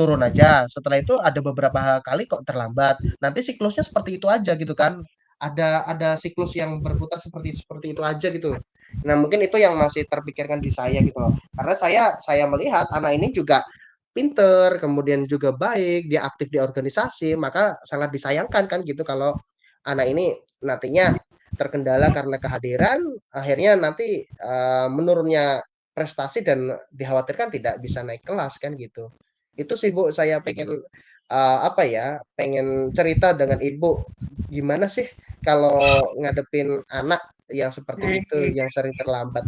turun aja, setelah itu ada beberapa kali kok terlambat. Nanti siklusnya seperti itu aja gitu kan. Ada siklus yang berputar seperti seperti itu aja gitu. Nah, mungkin itu yang masih terpikirkan di saya gitu loh. Karena saya melihat anak ini juga pinter, kemudian juga baik, dia aktif di organisasi, maka sangat disayangkan kan gitu kalau anak ini nantinya terkendala karena kehadiran, akhirnya nanti menurunnya prestasi dan dikhawatirkan tidak bisa naik kelas kan gitu. Itu sih Bu, saya pengen apa ya, pengen cerita dengan Ibu, gimana sih kalau ngadepin anak yang seperti itu, Baik. yang sering terlambat?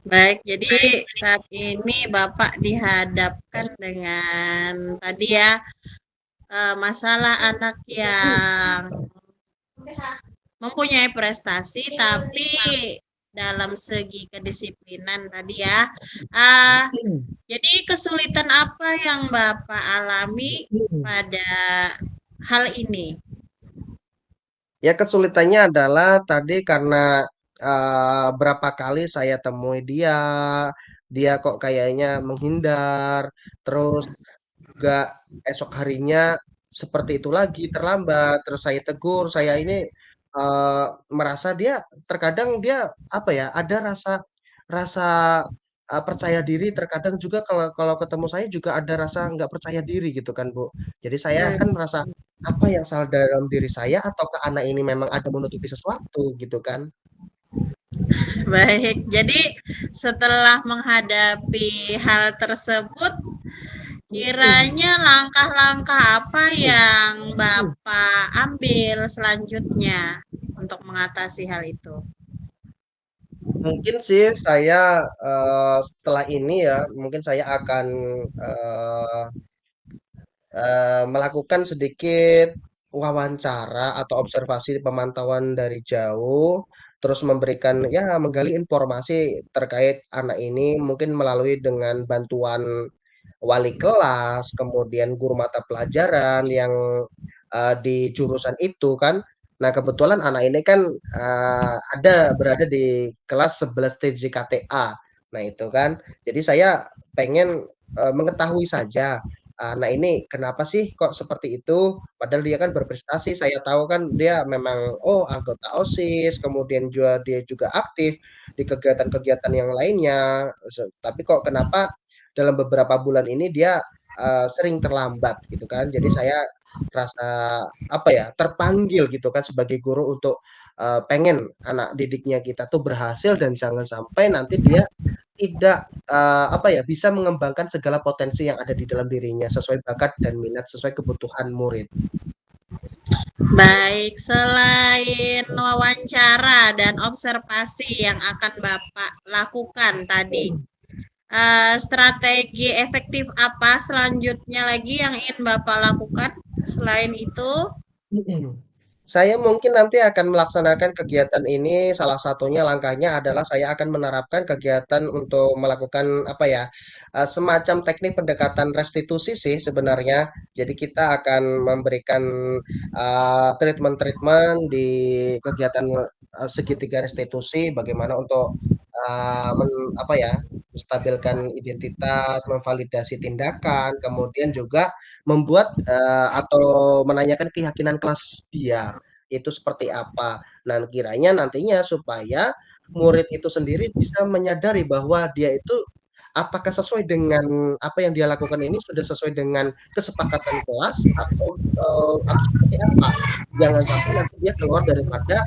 Baik, jadi saat ini Bapak dihadapkan dengan tadi ya, masalah anak yang mempunyai prestasi tapi dalam segi kedisiplinan tadi ya. Ah, jadi kesulitan apa yang Bapak alami pada hal ini? Ya kesulitannya adalah tadi karena, berapa kali saya temui dia, dia kok kayaknya menghindar, terus juga esok harinya seperti itu lagi, terlambat, terus saya tegur, saya ini, merasa dia terkadang dia, apa ya, ada rasa rasa, percaya diri, terkadang juga kalau kalau ketemu saya juga ada rasa nggak percaya diri gitu kan, Bu. Jadi saya kan merasa, apa yang salah dalam diri saya ataukah anak ini memang ada menutupi sesuatu gitu kan? Baik, jadi setelah menghadapi hal tersebut, kiranya langkah-langkah apa yang Bapak ambil selanjutnya untuk mengatasi hal itu? Mungkin sih saya, setelah ini ya, mungkin saya akan, eee melakukan sedikit wawancara atau observasi pemantauan dari jauh, terus memberikan ya menggali informasi terkait anak ini mungkin melalui dengan bantuan wali kelas, kemudian guru mata pelajaran yang, di jurusan itu kan. Nah, kebetulan anak ini kan, berada di kelas 11 TJKTA. Nah, itu kan. Jadi saya pengen, mengetahui saja, anak ini kenapa sih kok seperti itu? Padahal dia kan berprestasi, saya tahu kan dia memang, oh anggota OSIS, kemudian juga dia juga aktif di kegiatan-kegiatan yang lainnya, tapi kok kenapa dalam beberapa bulan ini dia, sering terlambat gitu kan. Jadi saya rasa, apa ya, terpanggil gitu kan sebagai guru untuk, pengen anak didiknya kita tuh berhasil dan jangan sampai nanti dia tidak, apa ya, bisa mengembangkan segala potensi yang ada di dalam dirinya sesuai bakat dan minat, sesuai kebutuhan murid. Baik, selain wawancara dan observasi yang akan Bapak lakukan tadi, strategi efektif apa selanjutnya lagi yang ingin Bapak lakukan selain itu? Saya mungkin nanti akan melaksanakan kegiatan ini, salah satunya langkahnya adalah saya akan menerapkan kegiatan untuk melakukan apa ya, semacam teknik pendekatan restitusi sih sebenarnya. Jadi kita akan memberikan, treatment-treatment di kegiatan, segitiga restitusi bagaimana untuk, apa ya, menstabilkan identitas, memvalidasi tindakan, kemudian juga membuat, atau menanyakan keyakinan kelas dia, itu seperti apa. Nah, kiranya nantinya supaya murid itu sendiri bisa menyadari bahwa dia itu apakah sesuai dengan apa yang dia lakukan ini sudah sesuai dengan kesepakatan kelas atau seperti apa. Jangan sampai nanti dia keluar daripada,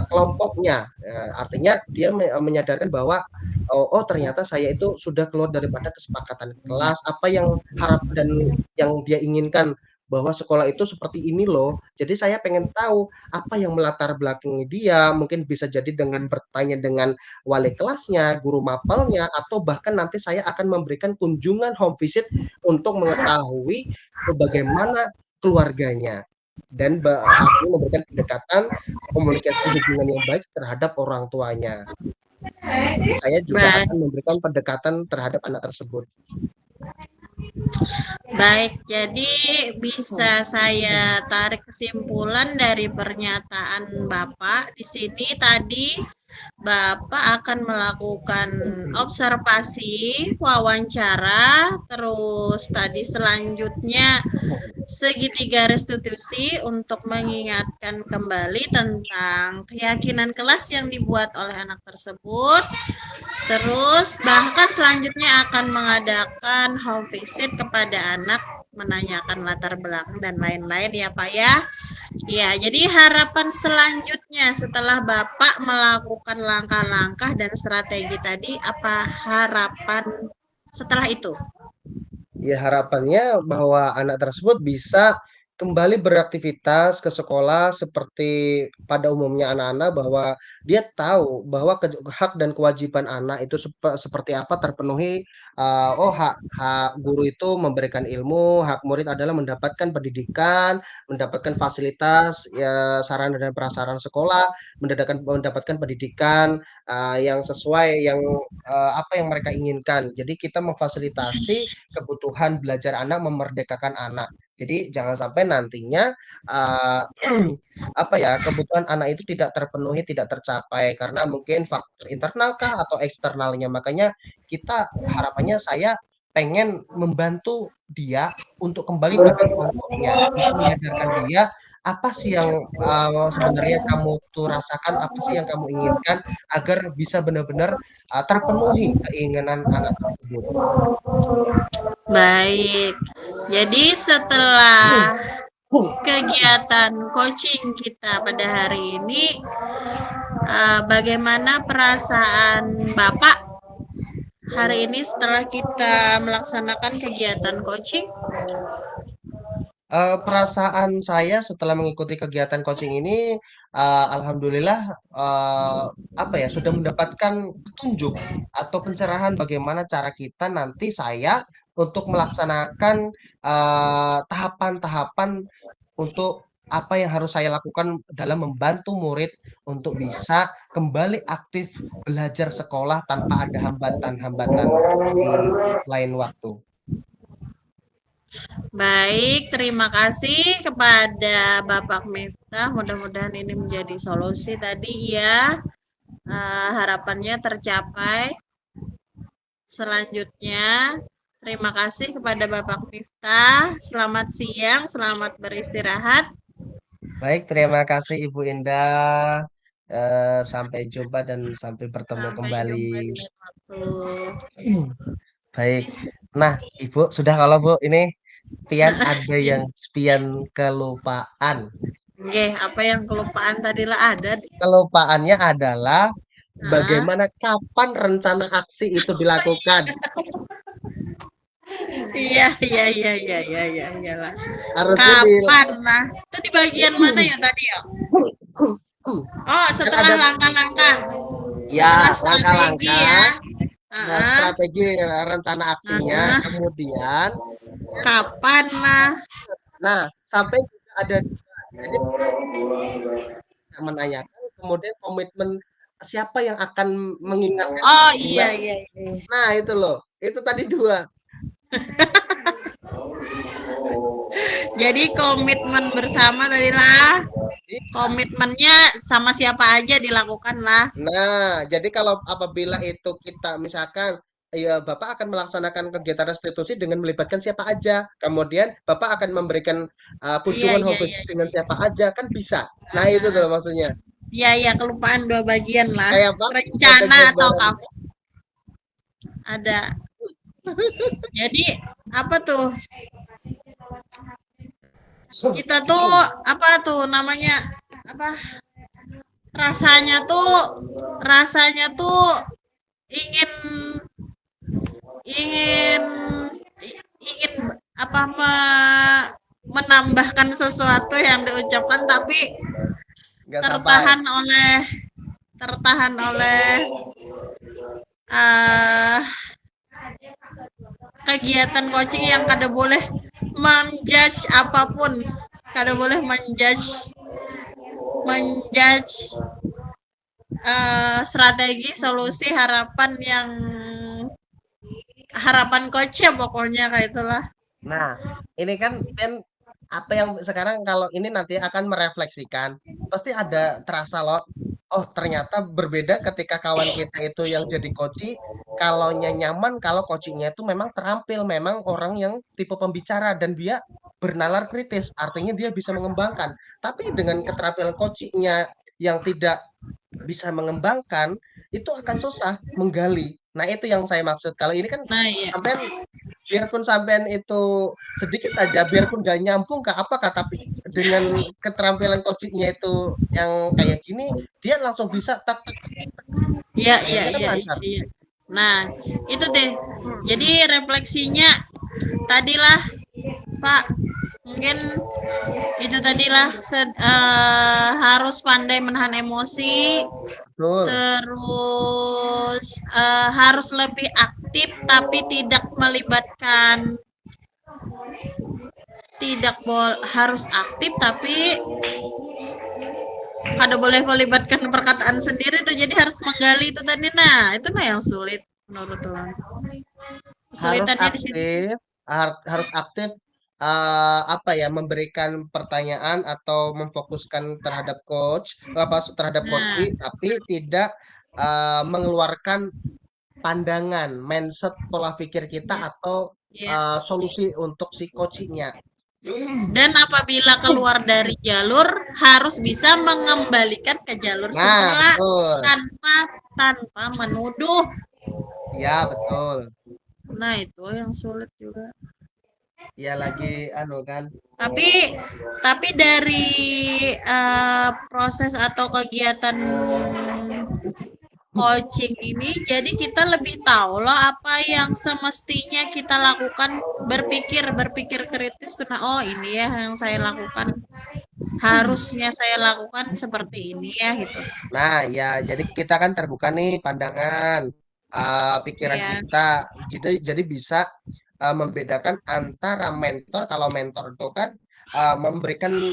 kelompoknya, artinya dia menyadarkan bahwa, oh oh ternyata saya itu sudah keluar daripada kesepakatan kelas, apa yang harap dan yang dia inginkan bahwa sekolah itu seperti ini loh. Jadi saya pengen tahu apa yang melatar belakangi dia, mungkin bisa jadi dengan bertanya dengan wali kelasnya, guru mapelnya, atau bahkan nanti saya akan memberikan kunjungan home visit untuk mengetahui bagaimana keluarganya dan artinya memberikan pendekatan komunikasi hubungan yang baik terhadap orang tuanya. Jadi saya juga Baik, akan memberikan pendekatan terhadap anak tersebut. baik. Jadi bisa saya tarik kesimpulan dari pernyataan Bapak di sini tadi Bapak akan melakukan observasi, wawancara, terus tadi selanjutnya segitiga restitusi untuk mengingatkan kembali tentang keyakinan kelas yang dibuat oleh anak tersebut. Terus bahkan selanjutnya akan mengadakan home visit kepada anak, menanyakan latar belakang dan lain-lain ya Pak ya. Ya, jadi harapan selanjutnya setelah Bapak melakukan langkah-langkah dan strategi tadi, apa harapan setelah itu? Ya harapannya bahwa anak tersebut bisa kembali beraktivitas ke sekolah seperti pada umumnya anak-anak, bahwa dia tahu bahwa hak dan kewajiban anak itu seperti apa terpenuhi. Oh, hak hak guru itu memberikan ilmu, hak murid adalah mendapatkan pendidikan, mendapatkan fasilitas ya, sarana dan prasarana sekolah, mendapatkan pendidikan yang sesuai apa yang mereka inginkan. Jadi kita memfasilitasi kebutuhan belajar anak, memerdekakan anak. Jadi jangan sampai nantinya uh, apa ya, kebutuhan anak itu tidak terpenuhi, tidak tercapai karena mungkin faktor internal kah atau eksternalnya. Makanya kita harapannya saya pengen membantu dia untuk kembali pada pokoknya, untuk menyadarkan dia apa sih yang sebenarnya kamu tuh rasakan, apa sih yang kamu inginkan agar bisa benar-benar terpenuhi keinginan anak tersebut. Baik. Jadi setelah kegiatan coaching kita pada hari ini, bagaimana perasaan Bapak hari ini setelah kita melaksanakan kegiatan coaching? Perasaan saya setelah mengikuti kegiatan coaching ini, alhamdulillah, apa ya, sudah mendapatkan petunjuk atau pencerahan bagaimana cara kita nanti saya untuk melaksanakan, tahapan-tahapan untuk apa yang harus saya lakukan dalam membantu murid untuk bisa kembali aktif belajar sekolah tanpa ada hambatan-hambatan di lain waktu. Baik, terima kasih kepada Bapak Miftah. Mudah-mudahan ini menjadi solusi tadi ya. Harapannya tercapai. Selanjutnya, terima kasih kepada Bapak Miftah. Selamat siang, selamat beristirahat. Baik, terima kasih Ibu Indah. Sampai jumpa dan sampai bertemu Sampai kembali. jumpa di lain waktu. Baik. Nah, Ibu, sudah kalau Bu, ini pian ada yang pian kelupaan. Oke, apa yang kelupaan tadi lah ada. Kelupaannya adalah Nah, bagaimana kapan rencana aksi itu dilakukan. iya, iya, iya, iya, iya, iya, iyalah. Harusnya di Kapan? Nah, itu di bagian mana ya tadi ya? Oh, kan setelah ada langkah-langkah. Setelah ya strategi ya. langkah-langkah, Heeh. strategi rencana aksinya, Heeh. kemudian Kapan lah? nah sampai juga ada jadi menanyakan kemudian komitmen siapa yang akan mengingatkan Oh bila iya iya iya. nah itu loh itu tadi dua. Jadi komitmen bersama tadi lah. Komitmennya sama siapa aja dilakukan lah. Nah jadi kalau apabila itu kita misalkan ya Bapak akan melaksanakan kegiatan restitusi dengan melibatkan siapa aja, kemudian Bapak akan memberikan Iya kunjungan iya home iya. visit dengan siapa aja kan bisa. Nah itu tuh maksudnya Iya iya kelupaan dua bagian lah. kayak apa Rencana atau kegiatan kamu ada. Jadi apa tuh? Kita tuh apa tuh namanya? Apa rasanya tuh ingin ingin ingin apa menambahkan sesuatu yang diucapkan tapi nggak sampai. tertahan oleh tertahan oleh uh, kegiatan coaching yang kada boleh menjudge apapun, kada boleh menjudge strategi, solusi, harapan coach ya pokoknya kayak itulah. Nah, ini kan apa yang sekarang kalau ini nanti akan merefleksikan, pasti ada terasa loh, oh ternyata berbeda ketika kawan kita itu yang jadi coach, kalaunya nyaman kalau coachingnya itu memang terampil, memang orang yang tipe pembicara dan dia bernalar kritis, artinya dia bisa mengembangkan. Tapi dengan keterampilan coachingnya yang tidak bisa mengembangkan, itu akan susah menggali. Nah, itu yang saya maksud. Kalau ini kan Nah iya, sampean biarpun sampean itu sedikit aja, biarpun gak nyambung ke apakah, tapi dengan keterampilan coachingnya itu yang kayak gini, dia langsung bisa tak tak tak, iya, iya, akhirnya kan iya, iya, lancar. iya. Nah itu deh, jadi refleksinya tadilah Pak, mungkin itu tadilah harus pandai menahan emosi, Betul. terus harus lebih aktif tapi tidak melibatkan, harus aktif tapi kada boleh melibatkan perkataan sendiri tuh, jadi harus menggali itu tadi. Nah itu nah yang sulit menurut orang, Harus kesulitannya di situ. aktif, harus aktif, apa ya, memberikan pertanyaan atau memfokuskan terhadap coach, apa, terhadap Nah coaching, tapi tidak, mengeluarkan pandangan, mindset, pola pikir kita ya, atau, ya. solusi untuk si coaching-nya. Dan apabila keluar dari jalur harus bisa mengembalikan ke jalur Nah, semula betul. tanpa tanpa menuduh. Ya, betul. Nah itu yang sulit juga. Ya lagi anu kan. Tapi dari proses atau kegiatan coaching ini, jadi kita lebih tahu loh apa yang semestinya kita lakukan, berpikir kritis tuh. Nah, oh ini ya yang saya lakukan, harusnya saya lakukan seperti ini ya gitu. Nah, ya jadi kita kan terbuka nih pandangan, pikiran Ya, kita. Jadi bisa membedakan antara mentor, kalau mentor itu kan memberikan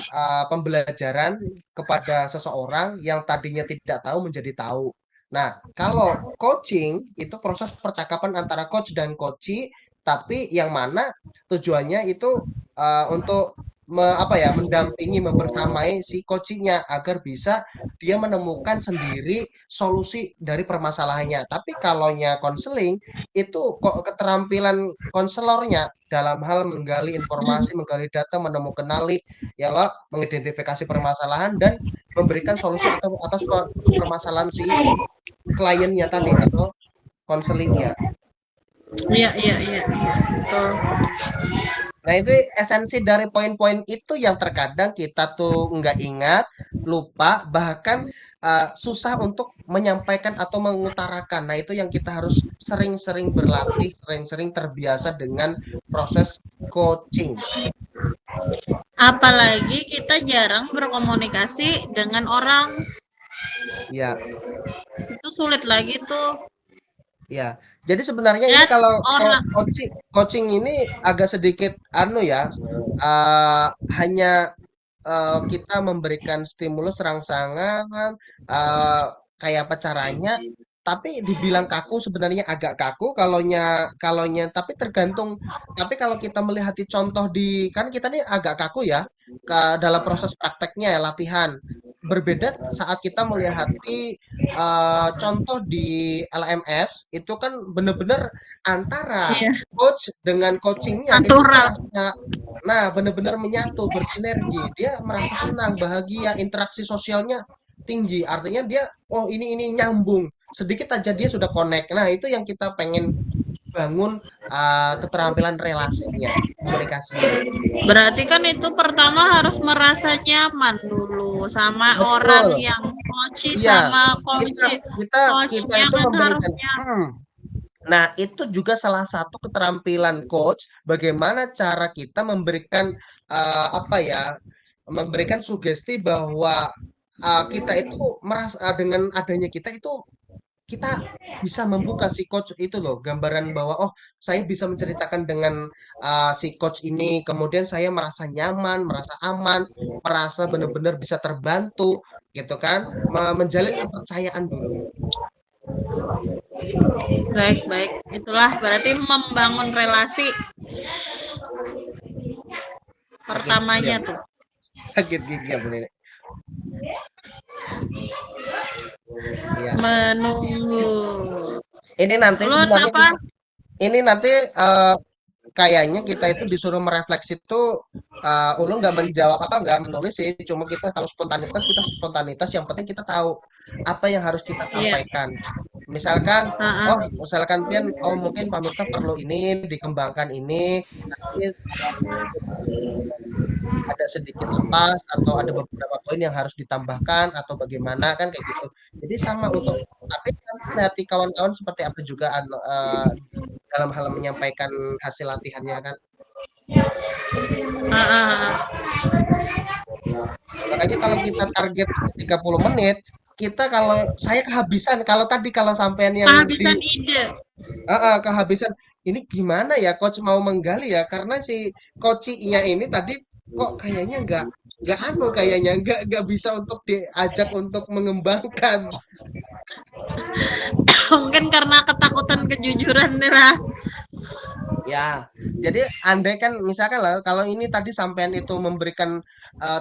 pembelajaran kepada seseorang yang tadinya tidak tahu menjadi tahu. Nah, kalau coaching itu proses percakapan antara coach dan coachee, tapi yang mana tujuannya itu untuk apa ya, mendampingi, membersamai si coachingnya agar bisa dia menemukan sendiri solusi dari permasalahannya. Tapi kalau konseling itu kok keterampilan konselornya dalam hal menggali informasi, menggali data, menemukan nali, ya loh, mengidentifikasi permasalahan dan memberikan solusi atau atas permasalahan si kliennya tadi atau konselingnya. iya, iya, iya, iya, betul. Nah, itu esensi dari poin-poin itu yang terkadang kita tuh nggak ingat, lupa, bahkan susah untuk menyampaikan atau mengutarakan. Nah, itu yang kita harus sering-sering berlatih, sering-sering terbiasa dengan proses coaching. Apalagi kita jarang berkomunikasi dengan orang, Ya, itu sulit lagi tuh. ya. Jadi sebenarnya ini Dan kalau orang, coaching, coaching ini agak sedikit anu ya, hanya kita memberikan stimulus rangsangan, eee, kayak apa caranya, tapi dibilang kaku sebenarnya agak kaku kalonya tapi tergantung, tapi kalau kita melihat di contoh di kan kita nih agak kaku ya, dalam proses prakteknya ya, latihan. Berbeda saat kita melihat di, contoh di LMS, itu kan bener-bener antara iya, coach dengan coaching-nya itu natural. merasa, nah, benar-benar menyatu, bersinergi. Dia merasa senang, bahagia, interaksi sosialnya tinggi. Artinya dia, oh ini nyambung. Sedikit aja dia sudah connect. Nah, itu yang kita pengen bangun keterampilan relasinya, komunikasinya. Berarti kan itu pertama harus merasa nyaman dulu sama orang Betul. yang coach, Iya, sama kita kita kita coachnya itu kan harus memberikan nyaman. Nah, itu juga salah satu keterampilan coach, bagaimana cara kita memberikan, apa ya, memberikan sugesti bahwa, kita itu dengan adanya kita itu, kita bisa membuka si coach itu loh, gambaran bahwa, "Oh, saya bisa menceritakan dengan, si coach ini, kemudian saya merasa nyaman, merasa aman, merasa benar-benar bisa terbantu," gitu kan, menjalin kepercayaan dulu. Baik, baik. Itulah berarti membangun relasi Sakit gigi ya, pertamanya Bu? tuh. Sakit gigi ya, Bu, ini? Iya. Menunggu. Ini nanti Lu sebenarnya apa? ini nanti, kayaknya kita itu disuruh merefleksi tuh, ulun nggak menjawab apa, nggak menulis sih, cuma kita kalau spontanitas, kita spontanitas, yang penting kita tahu apa yang harus kita Iya. sampaikan. Misalkan, oh Heeh. misalkan Pian, oh mungkin Pak Miftah perlu ini, dikembangkan ini, nanti ada sedikit lepas atau ada beberapa poin yang harus ditambahkan atau bagaimana kan kayak gitu. Jadi sama untuk tapi nanti nanti kawan-kawan seperti apa juga dalam hal menyampaikan hasil latihannya kan. Heeh. Makanya kalau kita target 30 menit, kita kalau saya kehabisan kalau tadi kalau sampean yang di Kehabisan ide. kehabisan ini gimana ya coach mau menggali ya karena si coaching-nya ini tadi kok kayaknya nggak anu kayaknya nggak bisa untuk diajak untuk mengembangkan. Mungkin karena ketakutan kejujuran nih lah. Ya, jadi andai kan misalkan lah kalau ini tadi sampean itu memberikan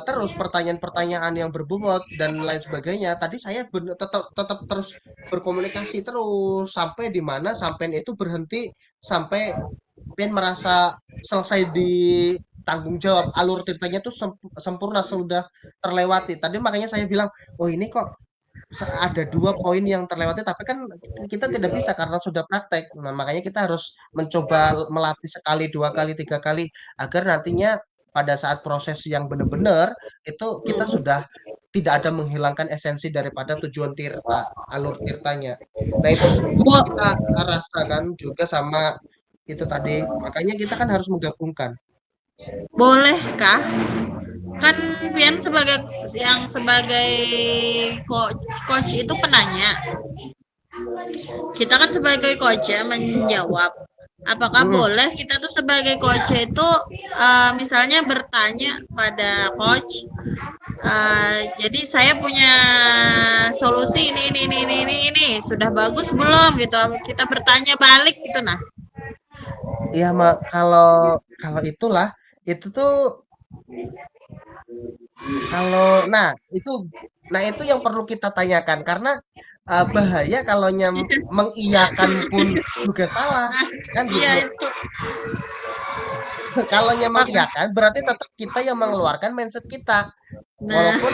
terus pertanyaan-pertanyaan yang berbobot dan lain sebagainya, tadi saya tetap tetap terus berkomunikasi terus sampai di mana sampean itu berhenti sampai sampean merasa selesai di tanggung jawab alur ceritanya tuh sempurna sudah terlewati. Tadi makanya saya bilang, oh ini kok ada 2 poin yang terlewati, tapi kan kita tidak bisa karena sudah praktek. Nah, makanya kita harus mencoba melatih sekali, 2 kali, 3 kali, agar nantinya pada saat proses yang benar-benar, itu kita sudah tidak ada menghilangkan esensi daripada tujuan tirta, alur tirtanya. Nah, itu yang kita rasakan juga sama itu tadi, makanya kita kan harus menggabungkan. Bolehkah? Kan Pian sebagai coach itu penanya. Kita kan sebagai coach ya menjawab. Apakah Mhm. boleh kita tuh sebagai coach itu misalnya bertanya pada coach, jadi saya punya solusi ini sudah bagus belum gitu. Kita bertanya balik gitu nah. Iya, Mak, kalau kalau itulah, itu tuh kalau itu yang perlu kita tanyakan karena, bahaya kalau mengiyakan pun juga salah, Nah, kan iya gitu. itu. Kalau Maka- mengiyakan berarti tetap kita yang mengeluarkan mindset kita, Nah, walaupun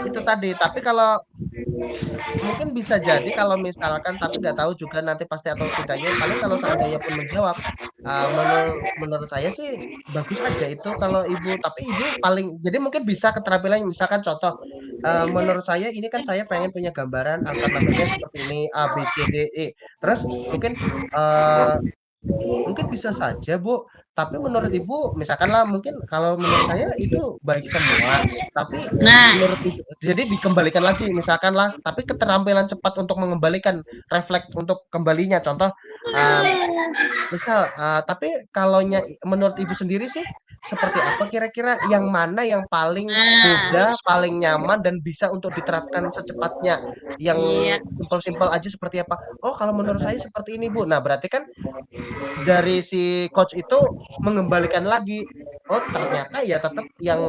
itu tadi, tapi kalau mungkin bisa jadi kalau misalkan tapi nggak tahu juga nanti pasti atau tidaknya, paling kalau seandainya pun menjawab, menurut saya sih bagus aja itu kalau Ibu, tapi Ibu paling jadi mungkin bisa keterampilan misalkan contoh, menurut saya ini kan saya pengen punya gambaran alternatifnya seperti ini A, B, C, D, E. Terus mungkin, eee mungkin bisa saja, Bu, tapi menurut Ibu misalkanlah mungkin kalau menurut saya itu baik semua, tapi nah, menurut Ibu jadi dikembalikan lagi misalkanlah, tapi keterampilan cepat untuk mengembalikan, refleks untuk kembalinya. Contoh, mmm, misal, tapi menurut Ibu sendiri sih, seperti apa kira-kira yang mana yang paling nah, mudah, paling nyaman, dan bisa untuk diterapkan secepatnya? Yang iya. simpel-simpel aja seperti apa? "Oh, kalau menurut saya seperti ini, Bu." Nah, berarti kan dari si coach itu mengembalikan lagi, oh ternyata ya tetap yang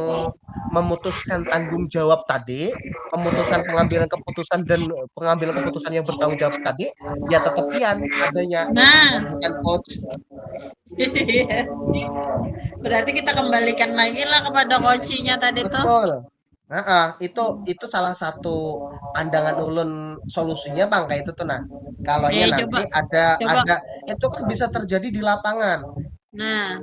memutuskan tanggung jawab tadi, pengambilan keputusan dan pengambilan keputusan yang bertanggung jawab tadi, ya tetap Pian adanya, Nah, bukan coach. iya. Berarti kita kembalikan lagi lah kepada coaching-nya tadi tuh. Betul. Heeh, itu salah satu pandangan ulun solusinya Bang, kayak itu tuh nah. Kalaunya Coba, nanti coba. ada itu kan bisa terjadi di lapangan. Nah,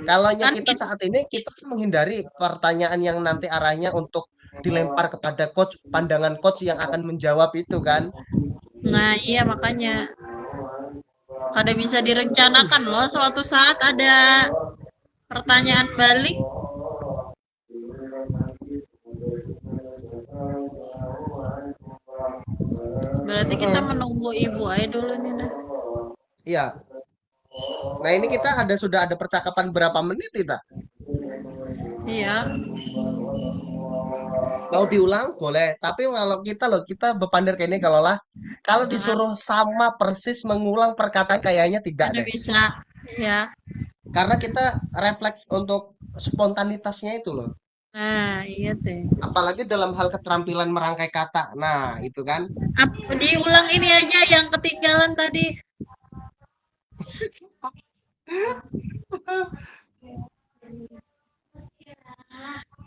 Kalaunya kan kita saat ini, kita kan menghindari pertanyaan yang nanti arahnya untuk dilempar kepada coach, pandangan coach yang akan menjawab itu kan. nah iya makanya. Kada bisa direncanakan loh, suatu saat ada pertanyaan balik, berarti kita Mm-mm. menunggu ibu aja dulu nih dah. Iya. Nah, ini kita sudah ada percakapan berapa menit kita? Iya, Mau diulang boleh, tapi kalau kita loh, kita berpandar kayak ini kalau heeh, disuruh sama persis mengulang perkataan kayaknya tidak kada deh. bisa. Ya, Karena kita refleks untuk spontanitasnya itu loh. nah iya teh. Apalagi dalam hal keterampilan merangkai kata. Nah, itu kan. Diulang ini aja yang ketinggalan tadi.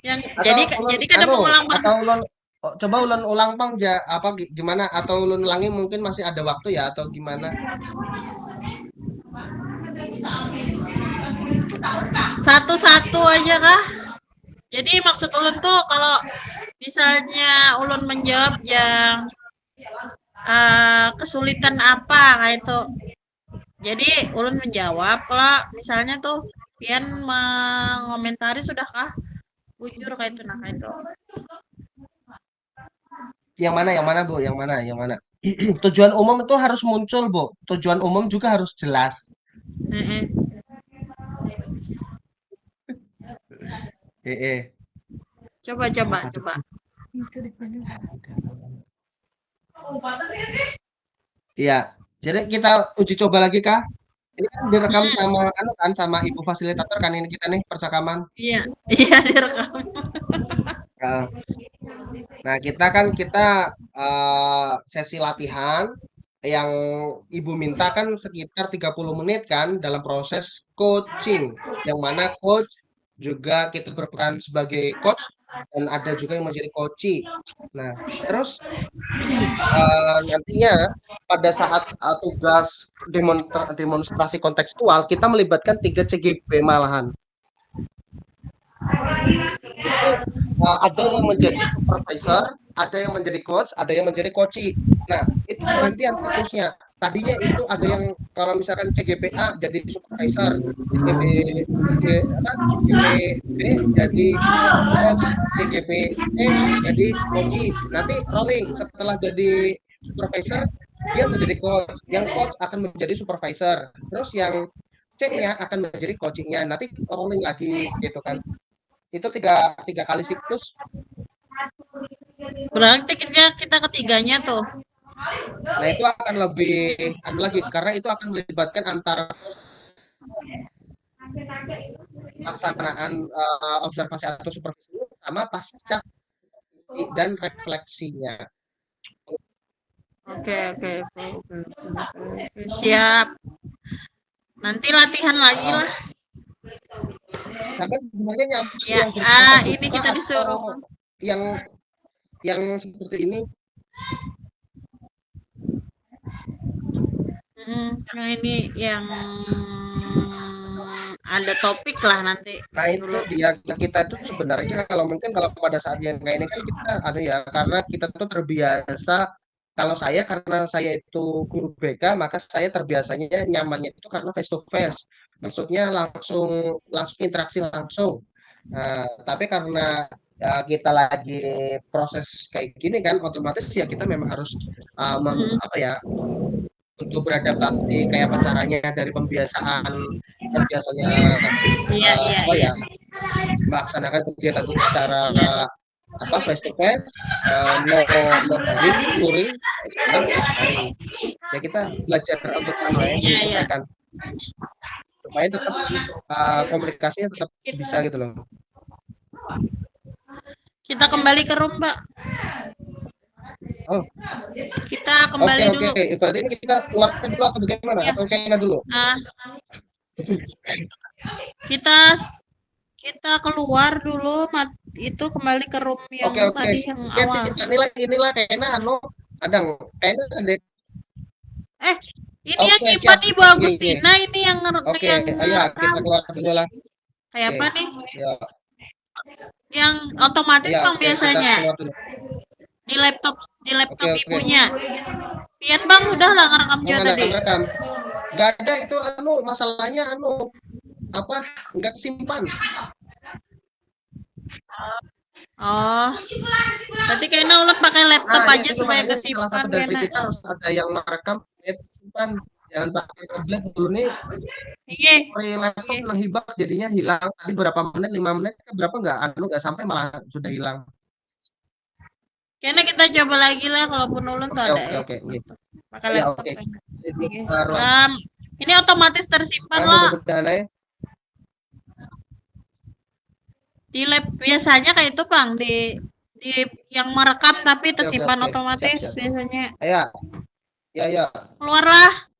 Yang Atau ulun jadi kada anu, mengulang atau ulun coba ulun ulang pang apa gimana atau ulun ulangi mungkin masih ada waktu ya atau gimana? satu-satu aja kah? Jadi maksud ulun tuh kalau misalnya ulun menjawab yang kesulitan apa kayak itu. Jadi ulun menjawab kalau misalnya tuh pian mengomentari sudahkah bujur kayak itu nah kayak itu. Yang mana, yang mana, Bu? Yang mana, yang mana? Tujuan umum itu harus muncul, Bu. Tujuan umum juga harus jelas. Heeh. Eh, eh. Coba Oh, coba aduh. coba. Iya. Jadi kita uji coba lagi kah? Ini kan direkam sama anu kan sama Ibu fasilitator kan ini kita nih percakapan. Iya, iya direkam. Nah, nah, kita sesi latihan yang Ibu minta kan sekitar 30 menit kan dalam proses coaching. Yang mana coach juga kita berperan sebagai coach dan ada juga yang menjadi coachee. Nah, terus nantinya pada saat tugas demonstrasi kontekstual kita melibatkan 3 CGP malahan. Itu ada yang menjadi supervisor, ada yang menjadi coach, ada yang menjadi coachee. Nah, itu gantian fokusnya. Tadinya itu ada yang kalau misalkan CGPA jadi supervisor, CGP, CG, apa, CGP jadi coach, CGPE jadi coachee. Nanti rolling setelah jadi supervisor dia menjadi coach. Yang coach akan menjadi supervisor. Terus yang C-nya akan menjadi coachingnya. Nanti rolling lagi gitu kan. Itu tiga, tiga kali siklus. Berarti kita ketiganya tuh. Nah, itu akan lebih anu lagi karena itu akan melibatkan antara pelaksanaan observasi atau supervisi sama pasca dan refleksinya. Oke, oke, oke, oke, oke. Siap. Nanti latihan lagi Uh, lah. Sampai sebenarnya nyaman Ya, yang bertatap ini muka kita atau disuruh. yang seperti ini. Yang ini yang ada topik lah nanti Nah, itu dulu. dia kita itu sebenarnya kalau mungkin kalau pada saat yang kayak ini kan kita ada ya karena kita tuh terbiasa kalau saya karena saya itu guru BK maka saya terbiasanya nyamannya itu karena face to face. Maksudnya langsung langsung interaksi langsung. Nah, tapi karena kita lagi proses kayak gini kan otomatis ya kita memang harus apa ya untuk beradaptasi kayak apa caranya dari pembiasaan yang biasanya Iya, iya, apa iya. ya melaksanakan kegiatan itu secara apa face to face no daring touring sekarang ya daring ya kita belajar untuk Iya, iya. menyesuaikan supaya tetap komunikasinya tetap bisa gitu loh. Kita kembali ke room, Mbak. Oh, Kita oke kembali oke. dulu. Berarti ini kita keluar dulu atau bagaimana? Ya. Atau kayaknya dulu? Kita kita keluar dulu, itu kembali ke room yang Oke oke. tadi yang Siap awal. siap. Inilah kayaknya kadang kayaknya ada. Ini yang Oke nyimpan siap. Ibu Iya iya. Agustina, ini yang Oke, yang ayo ngerekam. kita keluar dulu lah. Kayak Oke, apa nih? ya, Yang otomatis ya bang oke kita biasanya keluar dulu. di laptop di Oke, laptop oke. ibunya. Pian bang udah lah ngerekam Yang juga mana tadi. yang rekam? Gak ada itu masalahnya apa nggak kesimpan. Oh, berarti kayaknya ulet pakai laptop Nah, ya aja itu supaya makanya salah satu kesimpan dari kayaknya. kita harus ada yang merekam, simpan. Jangan pakai tablet dulu nih. Iya, Memori laptop iya. menghibah jadinya hilang. Tadi berapa menit, 5 menit, berapa nggak sampai malah sudah hilang. Kayaknya kita coba lagi lah kalaupun ulen tuh Oke, ada oke, ya. oke. Iya. Pakai Ya, laptop oke. kayaknya. Itu Oke. ruang. Ini otomatis tersimpan lah. Mudah-mudahan aja. Di lab biasanya kayak itu bang di yang merekam tapi Oke, oke, tersimpan oke. Siap, otomatis siap. biasanya. Ya, ya, ya. Keluarlah.